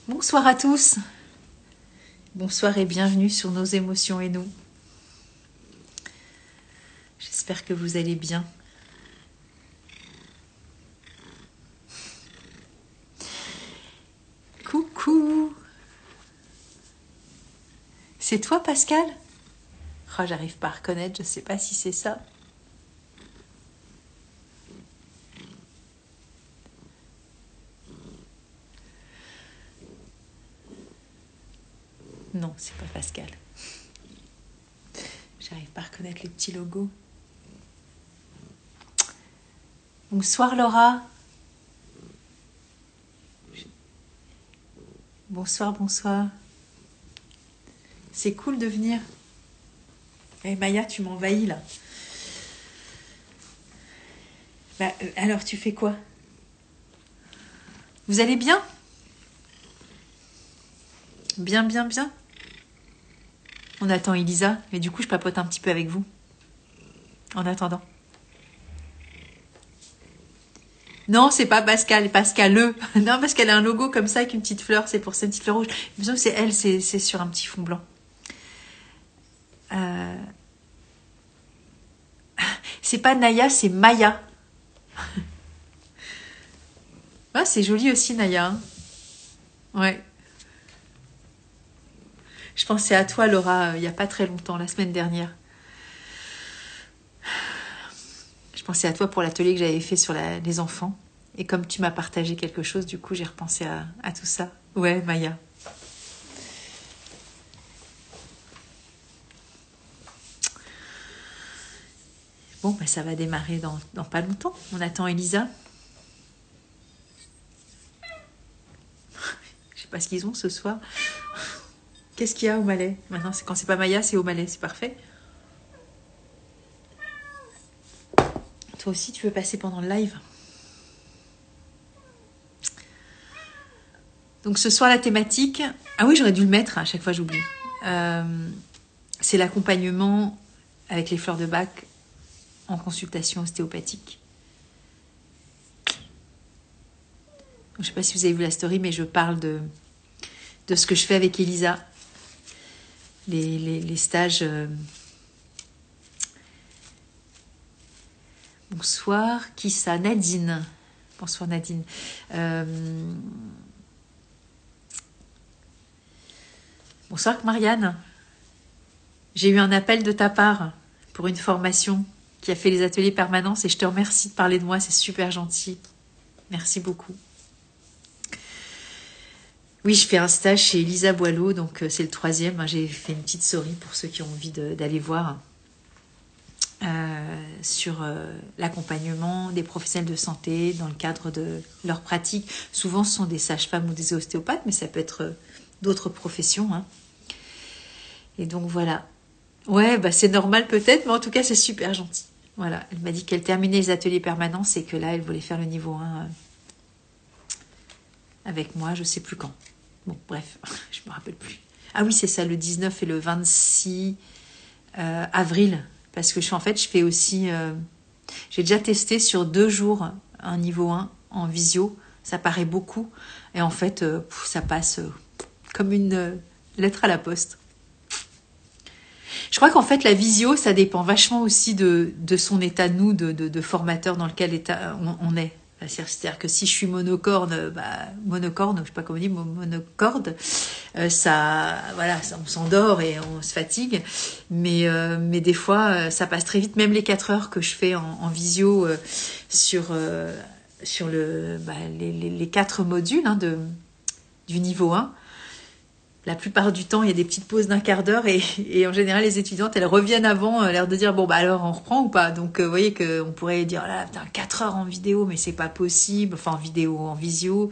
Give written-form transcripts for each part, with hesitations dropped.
Bonsoir à tous. Bonsoir et bienvenue sur Nos émotions et nous. J'espère que vous allez bien. Coucou. C'est toi Pascal? Oh, j'arrive pas à reconnaître, je sais pas si c'est ça. Non, c'est pas Pascal. J'arrive pas à reconnaître les petits logos. Bonsoir Laura. Bonsoir, bonsoir. C'est cool de venir. Eh Maya, tu m'envahis là. Alors tu fais quoi? Vous allez bien? Bien, bien, bien. On attend Elisa, mais du coup je papote un petit peu avec vous. En attendant. Non, c'est pas Pascal, Pascal. Non, parce qu'elle a un logo comme ça avec une petite fleur, c'est pour cette petite fleur rouge. Il me semble que c'est elle, c'est sur un petit fond blanc. C'est pas Naya, c'est Maya. Ah, c'est joli aussi Naya. Hein. Ouais. Je pensais à toi Laura il y a pas très longtemps, la semaine dernière. Je pensais à toi pour l'atelier que j'avais fait sur les enfants. Et comme tu m'as partagé quelque chose, du coup j'ai repensé à tout ça. Ouais, Maya. Bon, bah, ça va démarrer dans pas longtemps. On attend Elisa. Je sais pas ce qu'ils ont ce soir. Qu'est-ce qu'il y a au Malais? Maintenant, quand c'est pas Maya, c'est au Malais. C'est parfait. Toi aussi, tu veux passer pendant le live? Donc ce soir, la thématique... Ah oui, j'aurais dû le mettre. À chaque fois, j'oublie. C'est l'accompagnement avec les fleurs de Bach en consultation ostéopathique. Je ne sais pas si vous avez vu la story, mais je parle de ce que je fais avec Elisa. Les stages... Bonsoir, qui ça? Nadine. Bonsoir Nadine. Bonsoir Marianne. J'ai eu un appel de ta part pour une formation qui a fait les ateliers permanence et je te remercie de parler de moi, c'est super gentil. Merci beaucoup. Oui, je fais un stage chez Elisa Boileau, donc c'est le 3e. J'ai fait une petite story pour ceux qui ont envie d'aller voir sur l'accompagnement des professionnels de santé dans le cadre de leur pratique. Souvent, ce sont des sages-femmes ou des ostéopathes, mais ça peut être d'autres professions. Hein. Et donc voilà. Ouais, bah c'est normal peut-être, mais en tout cas, c'est super gentil. Voilà, elle m'a dit qu'elle terminait les ateliers permanents et que là, elle voulait faire le niveau 1 avec moi, je sais plus quand. Bon, bref, je me rappelle plus. Ah oui, c'est ça, le 19 et le 26 avril. Parce que je fais aussi... j'ai déjà testé sur 2 jours un niveau 1 en visio. Ça paraît beaucoup. Et en fait, ça passe comme une lettre à la poste. Je crois qu'en fait, la visio, ça dépend vachement aussi de son état, nous, de formateur dans lequel état on est. C'est-à-dire que si je suis monocorde, monocorde, je sais pas comment on dit, monocorde, ça, voilà, on s'endort et on se fatigue. Mais des fois, ça passe très vite. Même les 4 heures que je fais en visio sur les 4 modules du niveau 1, la plupart du temps, il y a des petites pauses d'1 quart d'heure et en général, les étudiantes, elles reviennent avant, l'air de dire, bon, bah alors, on reprend ou pas? Donc, vous voyez qu'on pourrait dire, là, putain, 4 heures en vidéo, mais c'est pas possible. Enfin, en vidéo, en visio.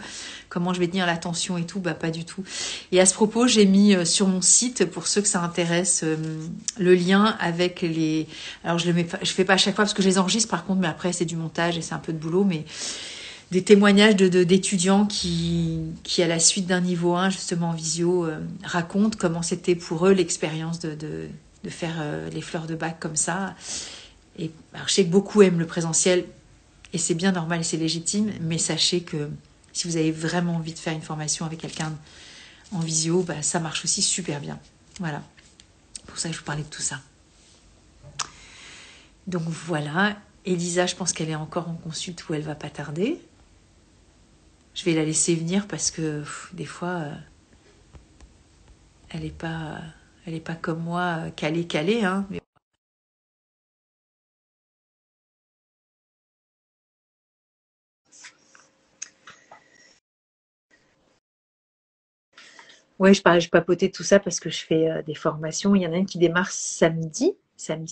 Comment je vais tenir l'attention et tout? Bah, pas du tout. Et à ce propos, j'ai mis sur mon site, pour ceux que ça intéresse, le lien avec les... Alors, je fais pas à chaque fois parce que je les enregistre, par contre, mais après, c'est du montage et c'est un peu de boulot, mais... des témoignages d'étudiants qui, à la suite d'un niveau 1, justement en visio, racontent comment c'était pour eux l'expérience de faire les fleurs de Bach comme ça. Et alors, je sais que beaucoup aiment le présentiel, et c'est bien normal et c'est légitime, mais sachez que Si vous avez vraiment envie de faire une formation avec quelqu'un en visio, bah, ça marche aussi super bien. Voilà, pour ça que je vous parlais de tout ça. Donc voilà, Elisa, je pense qu'elle est encore en consulte où elle va pas tarder. Je vais la laisser venir parce que des fois, elle est pas comme moi, calée, hein. Mais... Ouais, je papotais tout ça parce que je fais des formations. Il y en a une qui démarre samedi,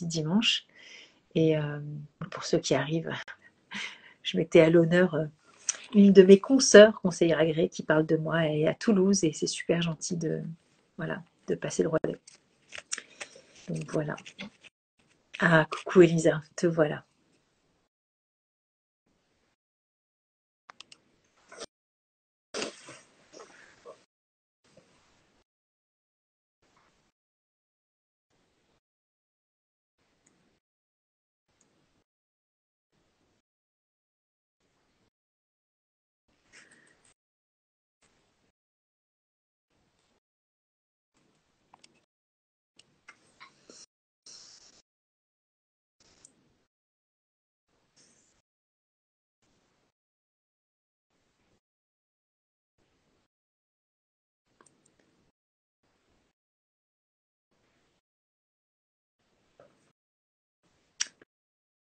dimanche. Et pour ceux qui arrivent, je mettais à l'honneur une de mes consoeurs conseillères agréées qui parle de moi. Elle est à Toulouse et c'est super gentil de passer le relais. Donc voilà. Ah, coucou Elisa, te voilà.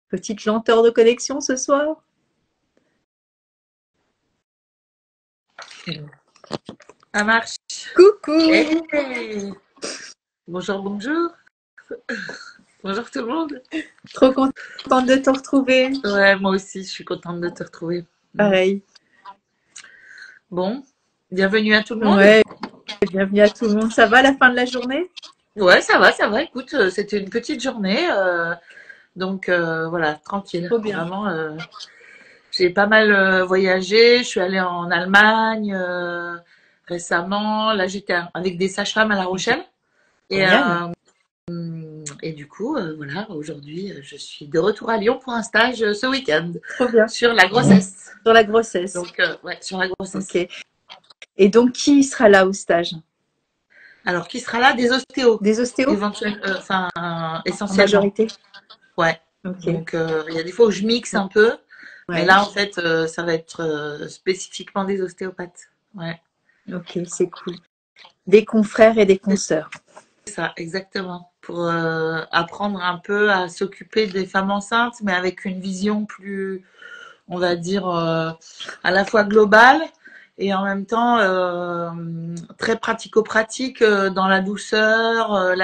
Petite lenteur de connexion ce soir. Ça marche. Coucou. Hey. Bonjour, bonjour. Bonjour tout le monde. Trop contente de te retrouver. Ouais, moi aussi, je suis contente de te retrouver. Pareil. Bon, bienvenue à tout le monde. Ouais, bienvenue à tout le monde. Ça va la fin de la journée? Ouais, ça va, ça va. Écoute, c'était une petite journée. Donc voilà, tranquille. Trop bien. Vraiment, j'ai pas mal voyagé. Je suis allée en Allemagne récemment. Là, j'étais avec des sages-femmes à La Rochelle. Et, et du coup, voilà, aujourd'hui, je suis de retour à Lyon pour un stage ce week-end. Trop bien. Sur la grossesse. Sur la grossesse. Donc, ouais, sur la grossesse. Ok. Et donc, qui sera là au stage? Alors, qui sera là? Des ostéos. Des ostéos? Éventuellement, enfin, En essentiellement. majorité? Ouais. Ok. Donc, il y a des fois où je mixe un peu. Ouais. Mais là, en fait, ça va être spécifiquement des ostéopathes. Ouais. Ok, c'est cool. Des confrères et des consoeurs. C'est ça, exactement. Pour apprendre un peu à s'occuper des femmes enceintes, mais avec une vision plus, on va dire, à la fois globale et en même temps très pratico-pratique dans la douceur,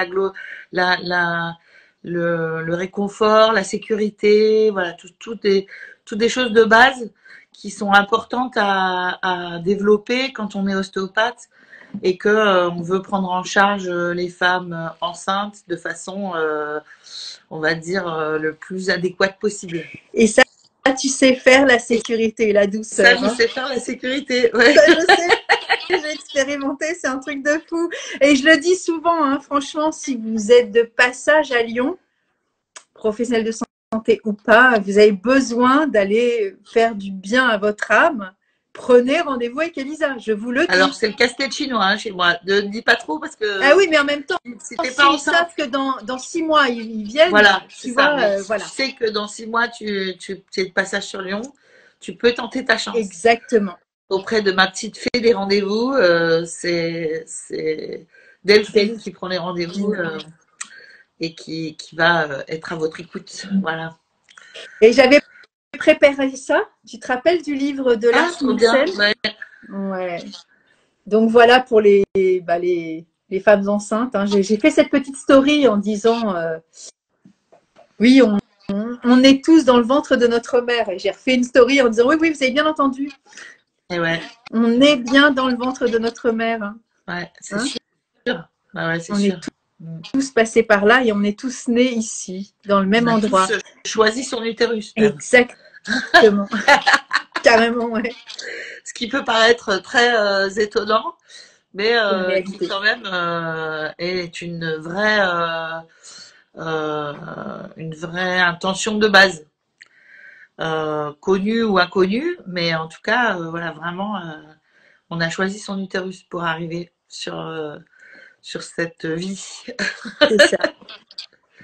le réconfort, la sécurité, voilà, toutes des choses de base qui sont importantes à développer quand on est ostéopathe et que on veut prendre en charge les femmes enceintes de façon, on va dire, le plus adéquate possible. Et ça, tu sais faire la sécurité et la douceur. Ça, je sais faire la sécurité. Ouais. Ça, je sais. J'ai expérimenté, c'est un truc de fou. Et je le dis souvent, hein, franchement, si vous êtes de passage à Lyon, professionnel de santé ou pas, vous avez besoin d'aller faire du bien à votre âme, prenez rendez-vous avec Elisa, je vous le dis. Alors, c'est le casse-tête chinois hein, chez moi. Ne dis pas trop parce que. Ah oui, mais en même temps, si t'es s'ils pas enceinte, savent que dans 6 mois, ils viennent, voilà, tu ça. vois, voilà. Tu sais que dans 6 mois, tu es de passage sur Lyon, tu peux tenter ta chance. Exactement. Auprès de ma petite fée des rendez-vous, c'est Delphine qui prend les rendez-vous et qui va être à votre écoute. Voilà. Et j'avais préparé ça. Tu te rappelles du livre de Lars Nielsen? Ouais. Ouais. Donc voilà pour les femmes enceintes. Hein. J'ai fait cette petite story en disant oui, on est tous dans le ventre de notre mère. Et j'ai refait une story en disant oui, vous avez bien entendu. Et ouais. On est bien dans le ventre de notre mère. Hein. Ouais, c'est sûr. Bah ouais, c'est on sûr. est tous passés par là et on est tous nés ici, dans le même endroit. Tous choisi son utérus. Même. Exactement. Carrément, ouais. Ce qui peut paraître très étonnant, mais qui quand même est une vraie intention de base. connu ou inconnu, mais en tout cas, voilà, vraiment, on a choisi son utérus pour arriver sur cette vie. C'est ça.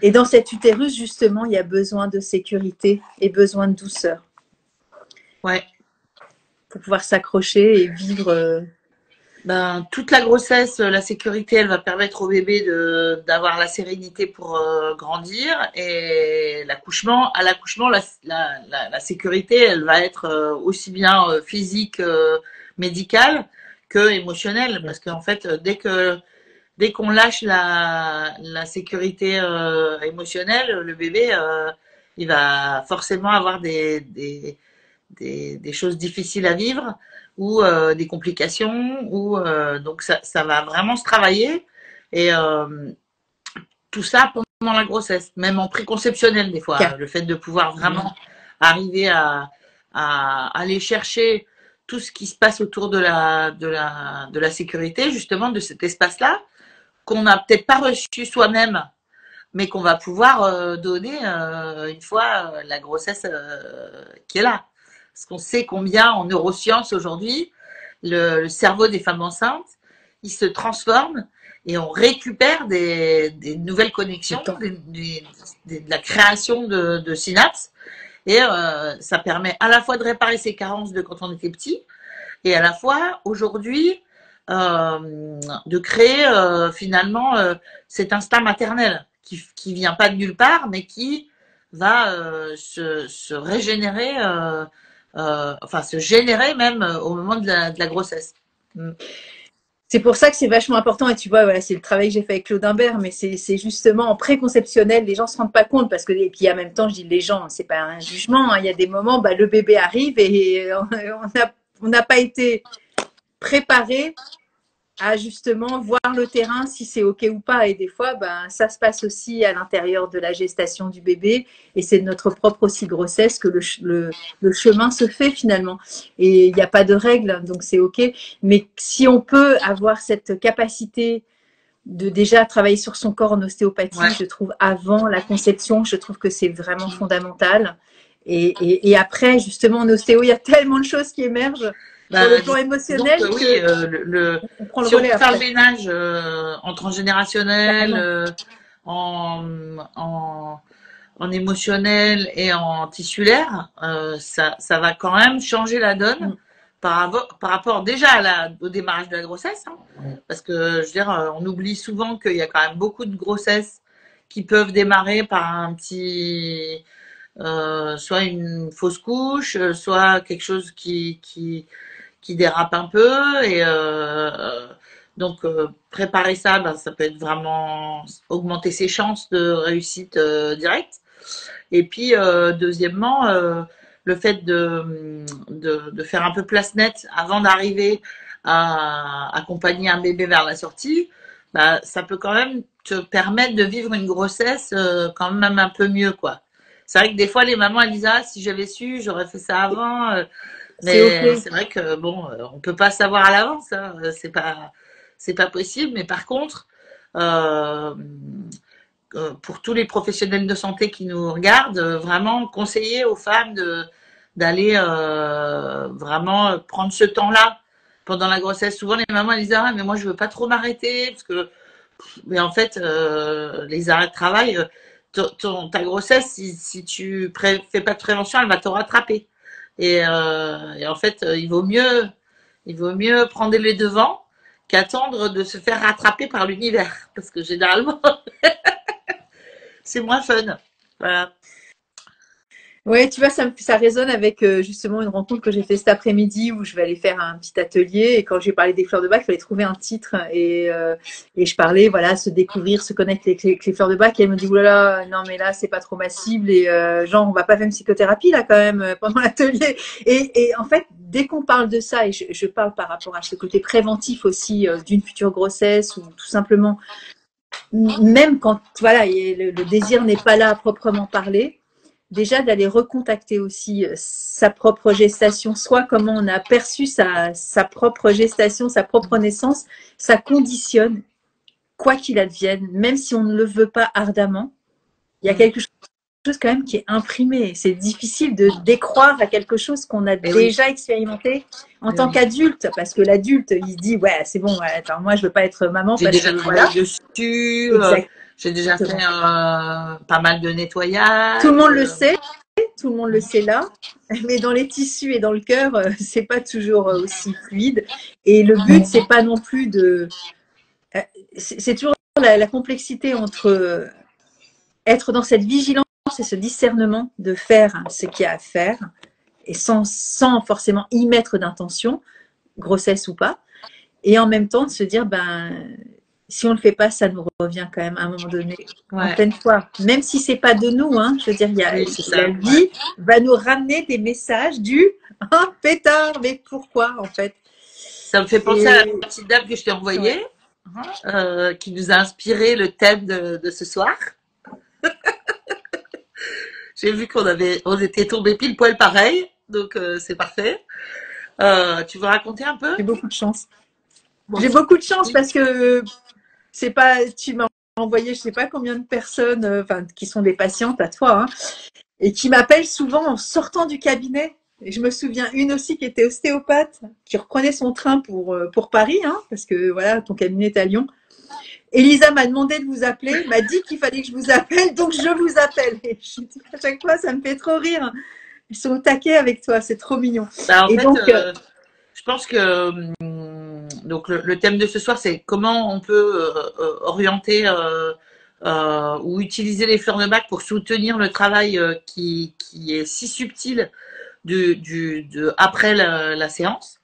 Et dans cet utérus, justement, il y a besoin de sécurité et besoin de douceur. Ouais. Pour pouvoir s'accrocher et vivre. Ben, toute la grossesse, la sécurité, elle va permettre au bébé d'avoir la sérénité pour grandir. Et à l'accouchement, la sécurité, elle va être aussi bien physique, médicale que émotionnelle. Parce qu'en fait, dès qu'on lâche la sécurité émotionnelle, le bébé, il va forcément avoir des choses difficiles à vivre ou des complications ou donc ça va vraiment se travailler et tout ça pendant la grossesse, même en préconceptionnel des fois, le fait de pouvoir vraiment arriver à aller chercher tout ce qui se passe autour de la sécurité, justement, de cet espace-là, qu'on n'a peut-être pas reçu soi-même, mais qu'on va pouvoir donner une fois la grossesse qui est là. Parce qu'on sait combien en neurosciences aujourd'hui, le cerveau des femmes enceintes, il se transforme et on récupère des nouvelles connexions, de la création de synapses. Et ça permet à la fois de réparer ses carences de quand on était petit, et à la fois aujourd'hui de créer finalement cet instinct maternel qui vient pas de nulle part, mais qui va se régénérer, enfin se générer même au moment de la grossesse. C'est pour ça que c'est vachement important, et tu vois, voilà, c'est le travail que j'ai fait avec Claude Imbert, mais c'est justement en préconceptionnel, les gens se rendent pas compte, parce que, et puis en même temps, je dis les gens, c'est pas un jugement, hein, il y a des moments, bah, le bébé arrive et on n'a pas été préparé à justement voir le terrain, si c'est OK ou pas. Et des fois, ben, ça se passe aussi à l'intérieur de la gestation du bébé. Et c'est de notre propre aussi grossesse que le chemin se fait finalement. Et il n'y a pas de règles, donc c'est OK. Mais si on peut avoir cette capacité de déjà travailler sur son corps en ostéopathie, je trouve, avant la conception, je trouve que c'est vraiment fondamental. Et après, justement, en ostéo, il y a tellement de choses qui émergent. Sur le plan émotionnel, donc, oui, si on peut faire le ménage en transgénérationnel, en émotionnel et en tissulaire, ça va quand même changer la donne par rapport déjà au démarrage de la grossesse. Hein, parce que, je veux dire, on oublie souvent qu'il y a quand même beaucoup de grossesses qui peuvent démarrer par un petit... soit une fausse couche, soit quelque chose qui dérape un peu et donc préparer ça, ben, ça peut être vraiment augmenter ses chances de réussite directe. Et puis deuxièmement, le fait de faire un peu place nette avant d'arriver à accompagner un bébé vers la sortie, bah, ça peut quand même te permettre de vivre une grossesse quand même un peu mieux, quoi. C'est vrai que des fois les mamans elles disent, ah, si j'avais su, j'aurais fait ça avant. Mais c'est vrai que bon, on peut pas savoir à l'avance, hein, c'est pas possible. Mais par contre, pour tous les professionnels de santé qui nous regardent, vraiment conseiller aux femmes d'aller vraiment prendre ce temps-là pendant la grossesse. Souvent les mamans elles disent, ah mais moi je veux pas trop m'arrêter parce que, mais en fait les arrêts de travail, ta grossesse, si tu fais pas de prévention, elle va te rattraper. Et en fait, il vaut mieux prendre les devants qu'attendre de se faire rattraper par l'univers, parce que généralement, c'est moins fun. Voilà. Ouais, tu vois, ça résonne avec justement une rencontre que j'ai fait cet après-midi où je vais aller faire un petit atelier. Et quand j'ai parlé des fleurs de bac, il fallait trouver un titre. Et je parlais, voilà, se découvrir, se connaître avec les fleurs de bac. Et elle me dit, oulala, non, mais là, c'est pas trop ma cible. Et genre, on va pas faire une psychothérapie là quand même pendant l'atelier. Et en fait, dès qu'on parle de ça, et je parle par rapport à ce côté préventif aussi d'une future grossesse ou tout simplement, même quand voilà, le désir n'est pas là à proprement parler. Déjà d'aller recontacter aussi sa propre gestation, soit comment on a perçu sa propre gestation, sa propre naissance, ça conditionne, quoi qu'il advienne, même si on ne le veut pas ardemment, il y a quelque chose chose quand même qui est imprimé. C'est difficile de décroire à quelque chose qu'on a Et oui, déjà expérimenté en et tant oui. qu'adulte, parce que l'adulte, il se dit, ouais, c'est bon, ouais, attends, moi, je veux pas être maman J'ai parce déjà que voilà, travaillé dessus, j'ai déjà fait exactement. pas mal de Tout le nettoyage. monde le sait, tout le monde le sait là, mais dans les tissus et dans le cœur, c'est pas toujours aussi fluide. Et le but, c'est pas non plus de, c'est toujours la complexité entre être dans cette vigilance et ce discernement de faire ce qu'il y a à faire et sans forcément y mettre d'intention, grossesse ou pas, et en même temps de se dire, ben, si on ne le fait pas, ça nous revient quand même à un moment donné en Ouais, pleine fois. Même si c'est pas de nous, hein, je veux dire, oui, c'est la ça. Ouais. vie va nous ramener des messages du pétard, mais pourquoi en fait? Ça me fait penser à la Et petite dame que je t'ai envoyée, ouais. qui nous a inspiré le thème de ce soir. J'ai vu on était tombés pile poil pareil, donc c'est parfait. Tu veux raconter un peu? J'ai beaucoup de chance. Bon, J'ai beaucoup de chance parce que c'est pas, tu m'as envoyé, je sais pas combien de personnes, enfin, qui sont des patientes à toi, hein, et qui m'appellent souvent en sortant du cabinet. Et je me souviens une aussi qui était ostéopathe, qui reprenait son train pour Paris, hein, parce que voilà, ton cabinet est à Lyon. Elisa m'a demandé de vous appeler, m'a dit qu'il fallait que je vous appelle, donc je vous appelle. Et je dis à chaque fois, ça me fait trop rire. Ils sont au taquet avec toi, c'est trop mignon. bah, en Et fait, donc, je pense que donc le thème de ce soir, c'est comment on peut orienter ou utiliser les fleurs de bac pour soutenir le travail qui est si subtil après la séance.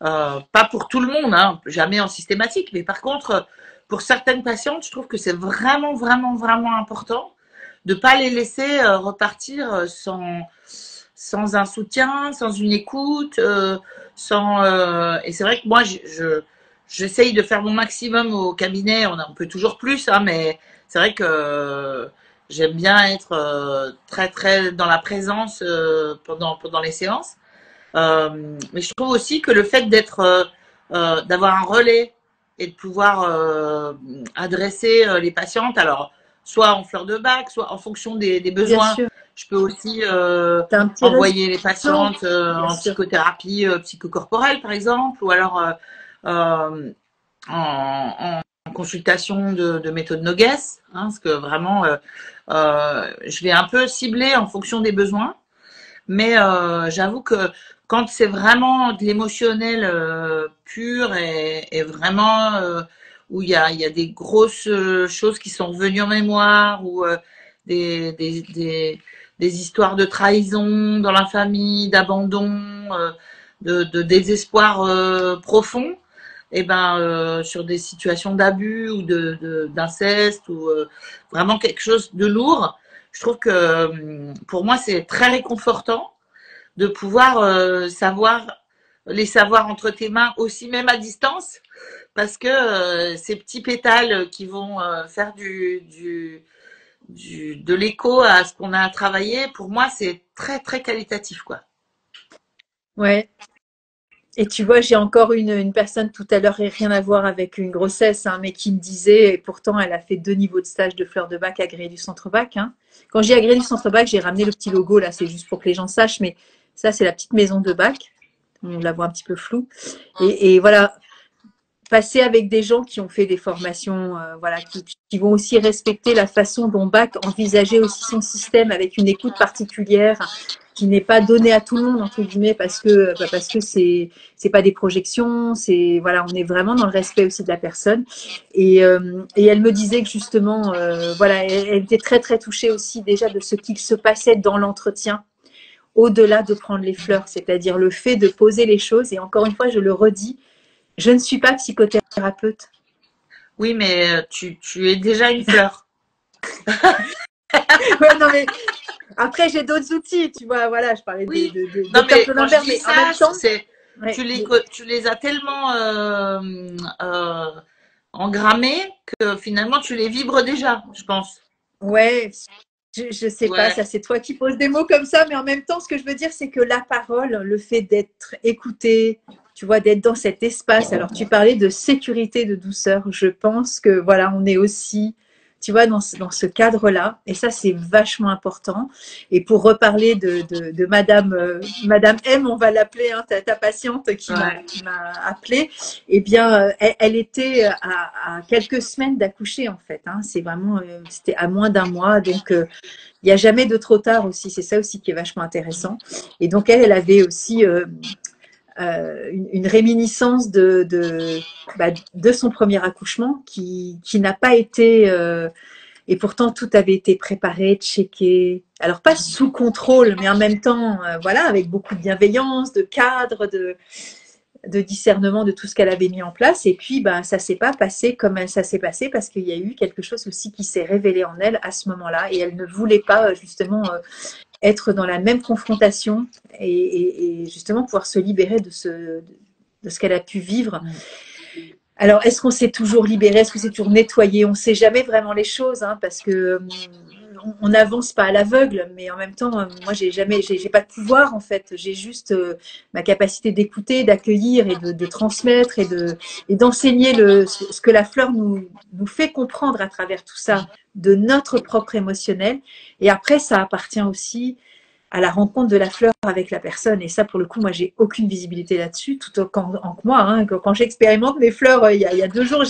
Pas pour tout le monde, hein, jamais en systématique, mais par contre, pour certaines patientes, je trouve que c'est vraiment, vraiment, vraiment important de pas les laisser repartir sans un soutien, sans une écoute, et c'est vrai que moi j'essaye de faire mon maximum au cabinet. On peut toujours plus, hein, mais c'est vrai que j'aime bien être très très dans la présence pendant les séances. Mais je trouve aussi que le fait d'avoir un relais et de pouvoir adresser les patientes, alors soit en fleur de bac, soit en fonction des bien besoins. sûr, Je peux aussi tu as un petit envoyer les réseau, patientes bien en sûr. psychothérapie psychocorporelle, par exemple, ou alors euh, en consultation de méthode Nogues, hein, parce que vraiment, je vais un peu cibler en fonction des besoins. Mais j'avoue que quand c'est vraiment de l'émotionnel pur et vraiment où il y a des grosses choses qui sont revenues en mémoire ou des, des, des, des histoires de trahison dans la famille, d'abandon, de désespoir profond, et ben sur des situations d'abus ou d'inceste ou vraiment quelque chose de lourd, je trouve que pour moi c'est très réconfortant de pouvoir les savoir entre tes mains aussi, même à distance, parce que ces petits pétales qui vont faire de l'écho à ce qu'on a travaillé, pour moi c'est très très qualitatif, quoi. Ouais. Et tu vois, j'ai encore une personne tout à l'heure, rien à voir avec une grossesse, hein, mais qui me disait, et pourtant elle a fait 2 niveaux de stage de fleurs de bac agréé du centre bac, hein. Quand j'ai agréé du centre bac, j'ai ramené le petit logo, là, c'est juste pour que les gens sachent, mais ça, c'est la petite maison de bac. On la voit un petit peu floue. Et voilà, passer avec des gens qui ont fait des formations, voilà, qui vont aussi respecter la façon dont Bach envisageait aussi son système avec une écoute particulière qui n'est pas donnée à tout le monde entre guillemets parce que c'est pas des projections, c'est voilà, on est vraiment dans le respect aussi de la personne et elle me disait que justement voilà, elle était très très touchée aussi déjà de ce qu'il se passait dans l'entretien au-delà de prendre les fleurs, c'est-à-dire le fait de poser les choses et encore une fois je le redis, je ne suis pas psychothérapeute. Oui, mais tu es déjà une fleur. Ouais, non, mais après, j'ai d'autres outils, tu vois. Voilà, je parlais Oui, de non, mais Dr. quand je Lambert, dis mais en ça, même temps, ouais, tu les as tellement euh, engrammés que finalement tu les vibres déjà, je pense. ouais, je sais pas, Ouais. ça c'est toi qui poses des mots comme ça, mais en même temps, ce que je veux dire, c'est que la parole, le fait d'être écouté, tu vois, d'être dans cet espace. Alors, tu parlais de sécurité, de douceur. Je pense que voilà, on est aussi tu vois, dans ce cadre-là. Et ça, c'est vachement important. Et pour reparler de Madame M, on va l'appeler, hein, ta patiente qui m'a appelée, eh bien, elle était à quelques semaines d'accoucher, en fait. Hein. C'est vraiment, c'était à moins d'un mois. Donc, il n'y a jamais de trop tard aussi. C'est ça aussi qui est vachement intéressant. Et donc, elle avait aussi une réminiscence de son premier accouchement qui n'a pas été et pourtant tout avait été préparé, checké, alors pas sous contrôle mais en même temps voilà, avec beaucoup de bienveillance, de cadre, de discernement de tout ce qu'elle avait mis en place. Et puis ça s'est pas passé comme ça s'est passé parce qu'il y a eu quelque chose aussi qui s'est révélé en elle à ce moment-là et elle ne voulait pas justement être dans la même confrontation et justement pouvoir se libérer de ce qu'elle a pu vivre. Alors, est-ce qu'on s'est toujours libéré? Est-ce que c'est toujours nettoyé? On ne sait jamais vraiment les choses, hein, parce que on n'avance pas à l'aveugle, mais en même temps, moi, j'ai pas de pouvoir en fait. J'ai juste ma capacité d'écouter, d'accueillir et de transmettre et d'enseigner ce que la fleur nous fait comprendre à travers tout ça de notre propre émotionnel. Et après, ça appartient aussi à la rencontre de la fleur avec la personne. Et ça, pour le coup, moi, j'ai aucune visibilité là-dessus, tout autant que moi. Hein, quand j'expérimente mes fleurs, il y a 2 jours,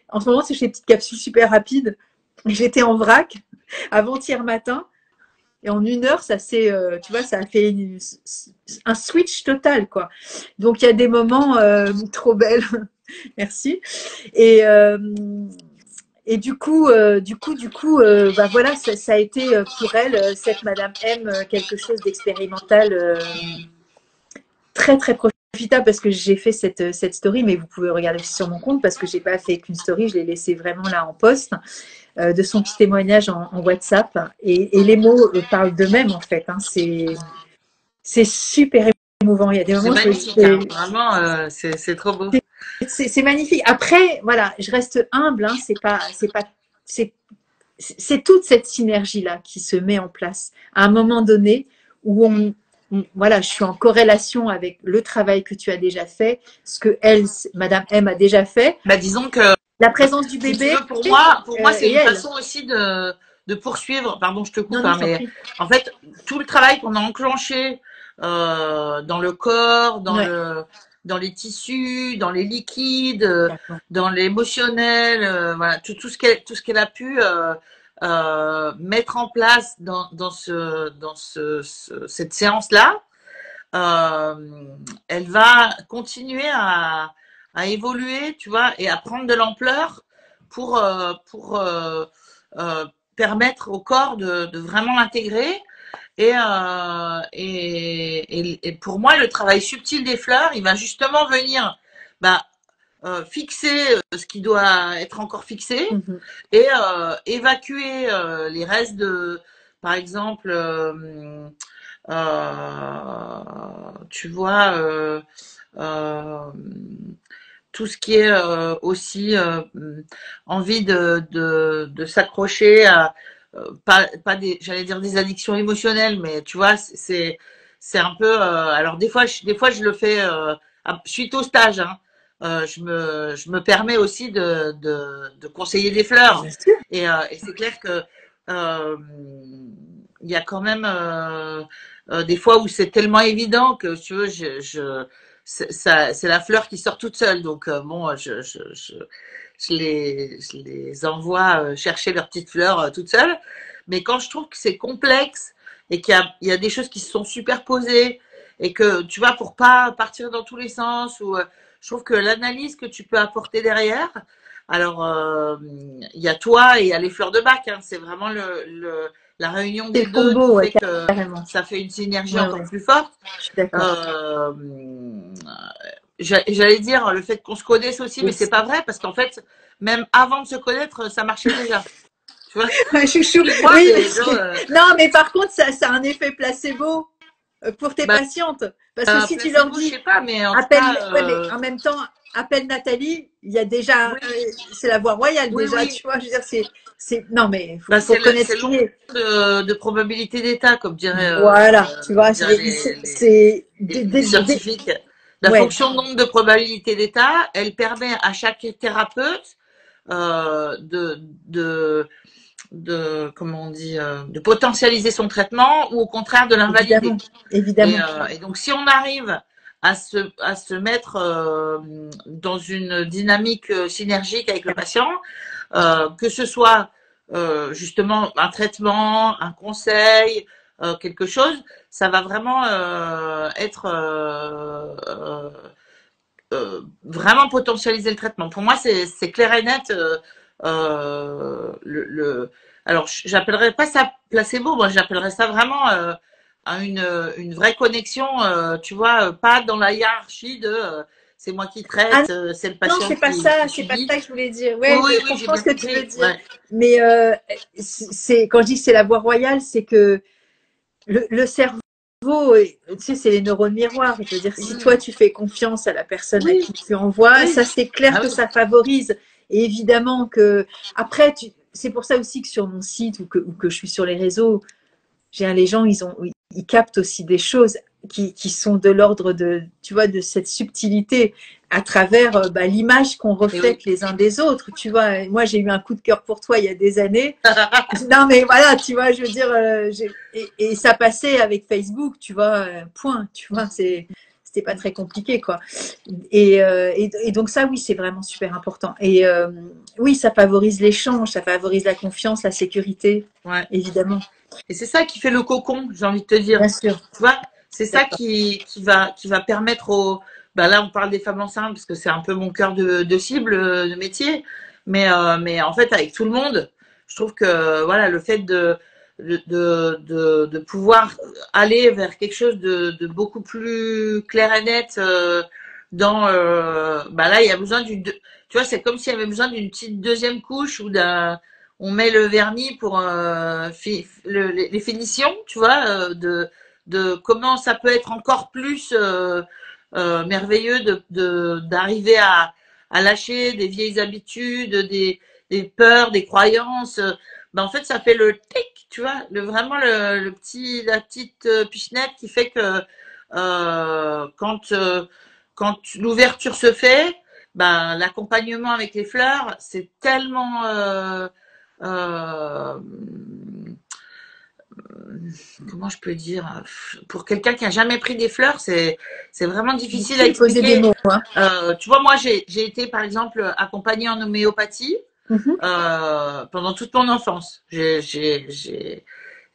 en ce moment, c'est chez des petites capsules super rapides. J'étais en vrac avant-hier matin. Et en 1 heure, ça s'est, tu vois, ça a fait un switch total, quoi. Donc, il y a des moments trop belles. Merci. Et du coup, voilà, ça a été pour elle, cette Madame M, quelque chose d'expérimental, très très profitable parce que j'ai fait cette story, mais vous pouvez regarder sur mon compte parce que j'ai pas fait qu'une story, je l'ai laissé vraiment là en post de son petit témoignage en WhatsApp et les mots parlent d'eux-mêmes en fait. Hein, c'est super émouvant. Il y a des moments c'est magnifique, hein, vraiment, c'est trop beau. C'est magnifique. Après, voilà, je reste humble. Hein, c'est toute cette synergie-là qui se met en place à un moment donné où voilà, je suis en corrélation avec le travail que tu as déjà fait, ce que Madame M a déjà fait. Disons que la présence du bébé. Si tu veux, pour moi, c'est une façon aussi de poursuivre. Pardon, je te coupe, non, mais en fait, tout le travail qu'on a enclenché dans le corps, dans les tissus, dans les liquides, dans l'émotionnel, voilà, tout ce qu'elle a pu mettre en place dans cette séance-là, elle va continuer à évoluer, tu vois, et à prendre de l'ampleur pour permettre au corps de vraiment l'intégrer. Et pour moi, le travail subtil des fleurs, il va justement venir fixer ce qui doit être encore fixé et évacuer les restes par exemple, tu vois, tout ce qui est aussi envie de s'accrocher à pas j'allais dire des addictions émotionnelles, mais tu vois, c'est un peu alors des fois je le fais suite au stage, hein. Je me permets aussi de conseiller des fleurs et c'est clair que il y a quand même des fois où c'est tellement évident que tu veux c'est la fleur qui sort toute seule, donc bon je les envoie chercher leurs petites fleurs toutes seules. Mais quand je trouve que c'est complexe et qu'il y a des choses qui se sont superposées et que, tu vois, pour pas partir dans tous les sens, ou je trouve que l'analyse que tu peux apporter derrière, alors il y a toi et il y a les fleurs de bac, hein, c'est vraiment la réunion des deux qui fait que ça fait une synergie encore plus forte. Je suis d'accord. J'allais dire le fait qu'on se connaisse aussi, mais c'est pas vrai parce qu'en fait, même avant de se connaître, ça marchait déjà. Tu vois, chouchou. Oui, non, mais par contre, ça a un effet placebo pour tes patientes. Parce que si tu leur dis, je sais pas, mais mais en même temps, appelle Nathalie, il y a déjà, c'est la voie royale déjà, tu vois. Je veux dire, non, mais faut connaître ce qui est. De probabilité d'état, comme dirait. Voilà, tu vois, c'est des scientifiques. La fonction de nombre de probabilité d'état, elle permet à chaque thérapeute comment on dit, de potentialiser son traitement ou au contraire de l'invalider. Évidemment. Et donc, si on arrive à se mettre dans une dynamique synergique avec le patient, que ce soit justement un traitement, un conseil, quelque chose, ça va vraiment être vraiment potentialiser le traitement. Pour moi, c'est clair et net. Alors, j'appellerais pas ça placebo, moi j'appellerais ça vraiment une vraie connexion, tu vois, pas dans la hiérarchie de c'est moi qui traite, c'est le patient non, c'est pas qui ça, c'est subit. pas ça que je voulais dire. Ouais, Oui, je j'ai comprends bien ce que tu compris. veux dire. Ouais. Mais quand je dis que c'est la voie royale, c'est que le cerveau, tu sais, c'est les neurones miroirs. Je veux dire, si toi tu fais confiance à la personne à qui tu envoies, ça c'est clair que ça favorise. Et évidemment que après, c'est pour ça aussi que sur mon site ou que je suis sur les réseaux, les gens ils captent aussi des choses qui sont de l'ordre de, tu vois, de cette subtilité à travers l'image qu'on reflète les uns des autres. Tu vois, moi j'ai eu un coup de cœur pour toi il y a des années. Non mais voilà, tu vois, je veux dire, et ça passait avec Facebook, tu vois, point, tu vois, c'était pas très compliqué quoi. Et donc ça, oui, c'est vraiment super important. Et oui, ça favorise l'échange, ça favorise la confiance, la sécurité, évidemment. Et c'est ça qui fait le cocon, j'ai envie de te dire. Bien sûr. Tu vois, c'est ça qui va permettre aux. Ben là, on parle des femmes enceintes parce que c'est un peu mon cœur de cible de métier. Mais en fait, avec tout le monde, je trouve que voilà, le fait de pouvoir aller vers quelque chose de beaucoup plus clair et net dans là, il y a besoin tu vois, c'est comme s'il y avait besoin d'une petite deuxième couche ou on met le vernis pour les finitions, tu vois, de comment ça peut être encore plus merveilleux d'arriver à lâcher des vieilles habitudes, des peurs, des croyances. En fait, ça fait le tic, tu vois, vraiment la petite pichenette qui fait que quand l'ouverture se fait, l'accompagnement avec les fleurs, c'est tellement comment je peux dire, pour quelqu'un qui a jamais pris des fleurs, c'est vraiment difficile à expliquer. Poser des mots, hein. Tu vois, moi j'ai été par exemple accompagnée en homéopathie pendant toute mon enfance. J'ai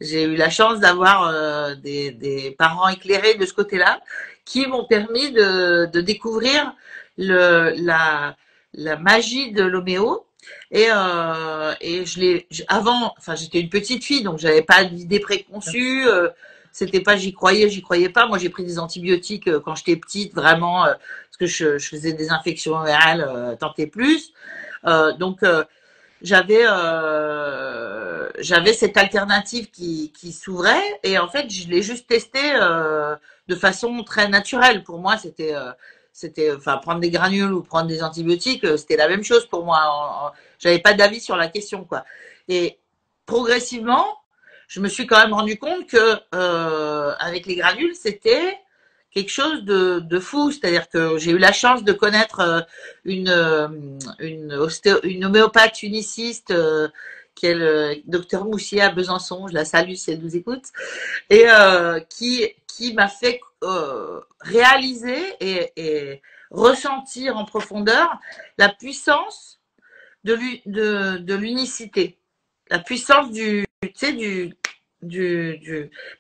eu la chance d'avoir des parents éclairés de ce côté-là qui m'ont permis de découvrir la magie de l'homéo. Et avant, enfin, j'étais une petite fille, donc j'avais pas d'idée préconçue. C'était pas j'y croyais pas. Moi, j'ai pris des antibiotiques quand j'étais petite, vraiment, parce que je faisais des infections virales, tant et plus. Donc, j'avais cette alternative qui s'ouvrait, et en fait, je l'ai juste testé de façon très naturelle. Pour moi, enfin, prendre des granules ou prendre des antibiotiques, c'était la même chose pour moi. J'avais pas d'avis sur la question, quoi. Et progressivement, je me suis quand même rendu compte que avec les granules, c'était quelque chose de fou. C'est-à-dire que j'ai eu la chance de connaître une homéopathe uniciste qui est le docteur Moussier à Besançon. Je la salue si elle nous écoute. Et qui m'a fait réaliser et ressentir en profondeur la puissance de l'unicité, la puissance du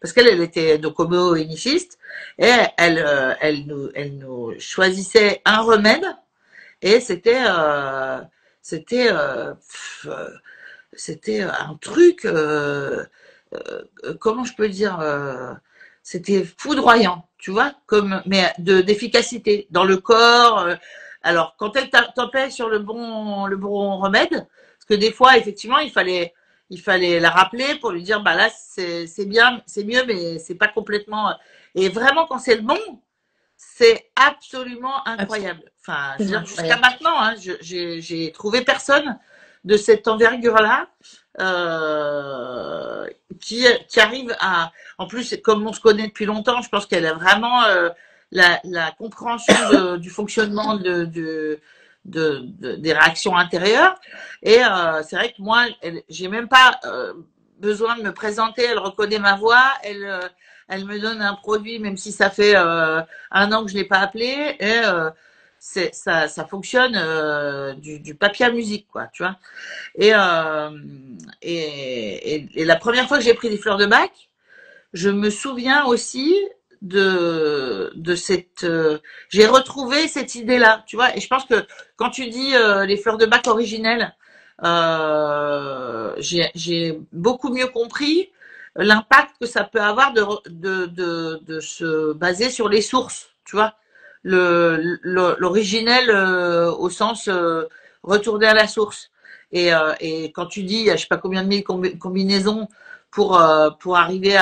parce qu'elle était donc homo-uniciste, et elle nous choisissait un remède, et c'était un truc comment je peux dire, c'était foudroyant, tu vois, mais d'efficacité dans le corps. Alors, quand elle tempait sur le bon remède, parce que des fois, effectivement, il fallait la rappeler pour lui dire, là, c'est bien, c'est mieux, mais c'est pas complètement. Et vraiment, quand c'est le bon, c'est absolument incroyable. Enfin, je veux dire, jusqu'à maintenant, hein, j'ai trouvé personne de cette envergure-là qui arrive à. En plus, comme on se connaît depuis longtemps, je pense qu'elle a vraiment la compréhension du fonctionnement des réactions intérieures. Et c'est vrai que moi, j'ai même pas besoin de me présenter. Elle reconnaît ma voix, elle me donne un produit, même si ça fait 1 an que je l'ai pas appelé. Et ça fonctionne du papier à musique, quoi, tu vois. Et, et la première fois que j'ai pris des fleurs de bac, je me souviens aussi de cette j'ai retrouvé cette idée-là, tu vois. Et je pense que quand tu dis les fleurs de bac originelles, j'ai beaucoup mieux compris l'impact que ça peut avoir de se baser sur les sources, tu vois. L'originel au sens retourner à la source. Et quand tu dis, je sais pas combien de mille combinaisons pour arriver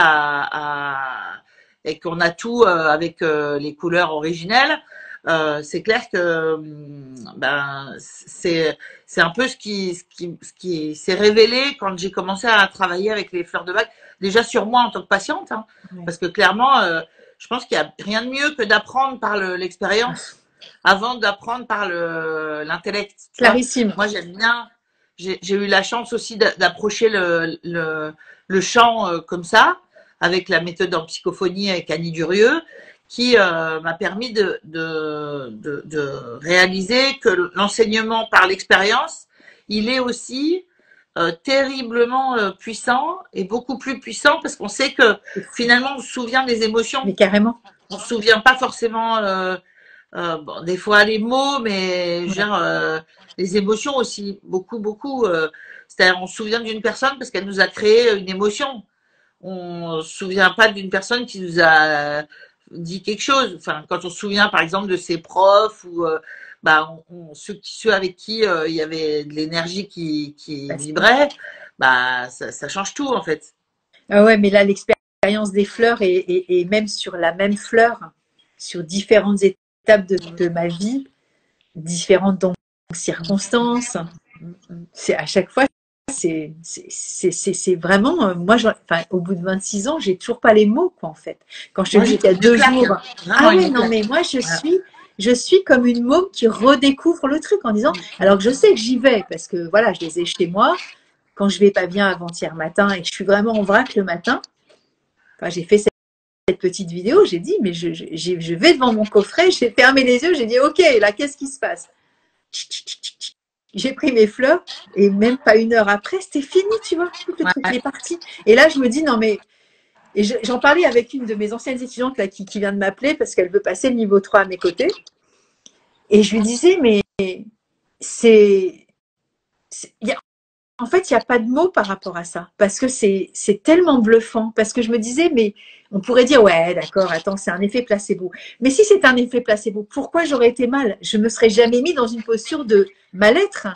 et qu'on a tout avec les couleurs originelles, c'est clair que ben c'est un peu ce qui s'est révélé quand j'ai commencé à travailler avec les fleurs de bac, déjà sur moi en tant que patiente, hein, Ouais. parce que clairement je pense qu'il y a rien de mieux que d'apprendre par l'expérience avant d'apprendre par l'intellect. Clarissime. Moi j'aime bien. J'ai eu la chance aussi d'approcher le chant comme ça, avec la méthode en psychophonie avec Annie Durieux, qui m'a permis de réaliser que l'enseignement par l'expérience, il est aussi terriblement puissant et beaucoup plus puissant parce qu'on sait que finalement on se souvient des émotions. Mais carrément. On se souvient pas forcément bon, des fois les mots, mais Ouais. genre les émotions aussi, beaucoup. C'est-à-dire on se souvient d'une personne parce qu'elle nous a créé une émotion. On se souvient pas d'une personne qui nous a dit quelque chose. Enfin, quand on se souvient par exemple de ses profs ou bah ceux avec qui il y avait de l'énergie qui vibrait, bah ça change tout en fait. Ah ouais, mais là, l'expérience des fleurs et même sur la même fleur, sur différentes étapes de ma vie, différentes donc, circonstances, c'est à chaque fois, c'est vraiment, moi, enfin, au bout de 26 ans, j'ai toujours pas les mots, quoi, en fait. Quand je te Moi dis j'ai qu'il y a une 2 claque, jours, hein. ah Vraiment ouais, une non, claque. mais moi, Voilà. je suis comme une môme qui redécouvre le truc en disant, alors que je sais que j'y vais, parce que voilà, je les ai chez moi, quand je vais pas bien avant-hier matin et que je suis vraiment en vrac le matin, enfin, j'ai fait cette petite vidéo, j'ai dit, mais je vais devant mon coffret, j'ai fermé les yeux, j'ai dit, ok, là, qu'est-ce qui se passe? J'ai pris mes fleurs et même pas 1 heure après, c'était fini, tu vois, tout le truc, il est parti. Et là, je me dis, non, mais. Et j'en parlais avec une de mes anciennes étudiantes là, qui vient de m'appeler parce qu'elle veut passer le niveau 3 à mes côtés. Et je lui disais, mais c'est. En fait, il n'y a pas de mots par rapport à ça, parce que c'est tellement bluffant, parce que je me disais, mais on pourrait dire, ouais, d'accord, attends, c'est un effet placebo. Mais si c'est un effet placebo, pourquoi j'aurais été mal? Je me serais jamais mis dans une posture de mal-être,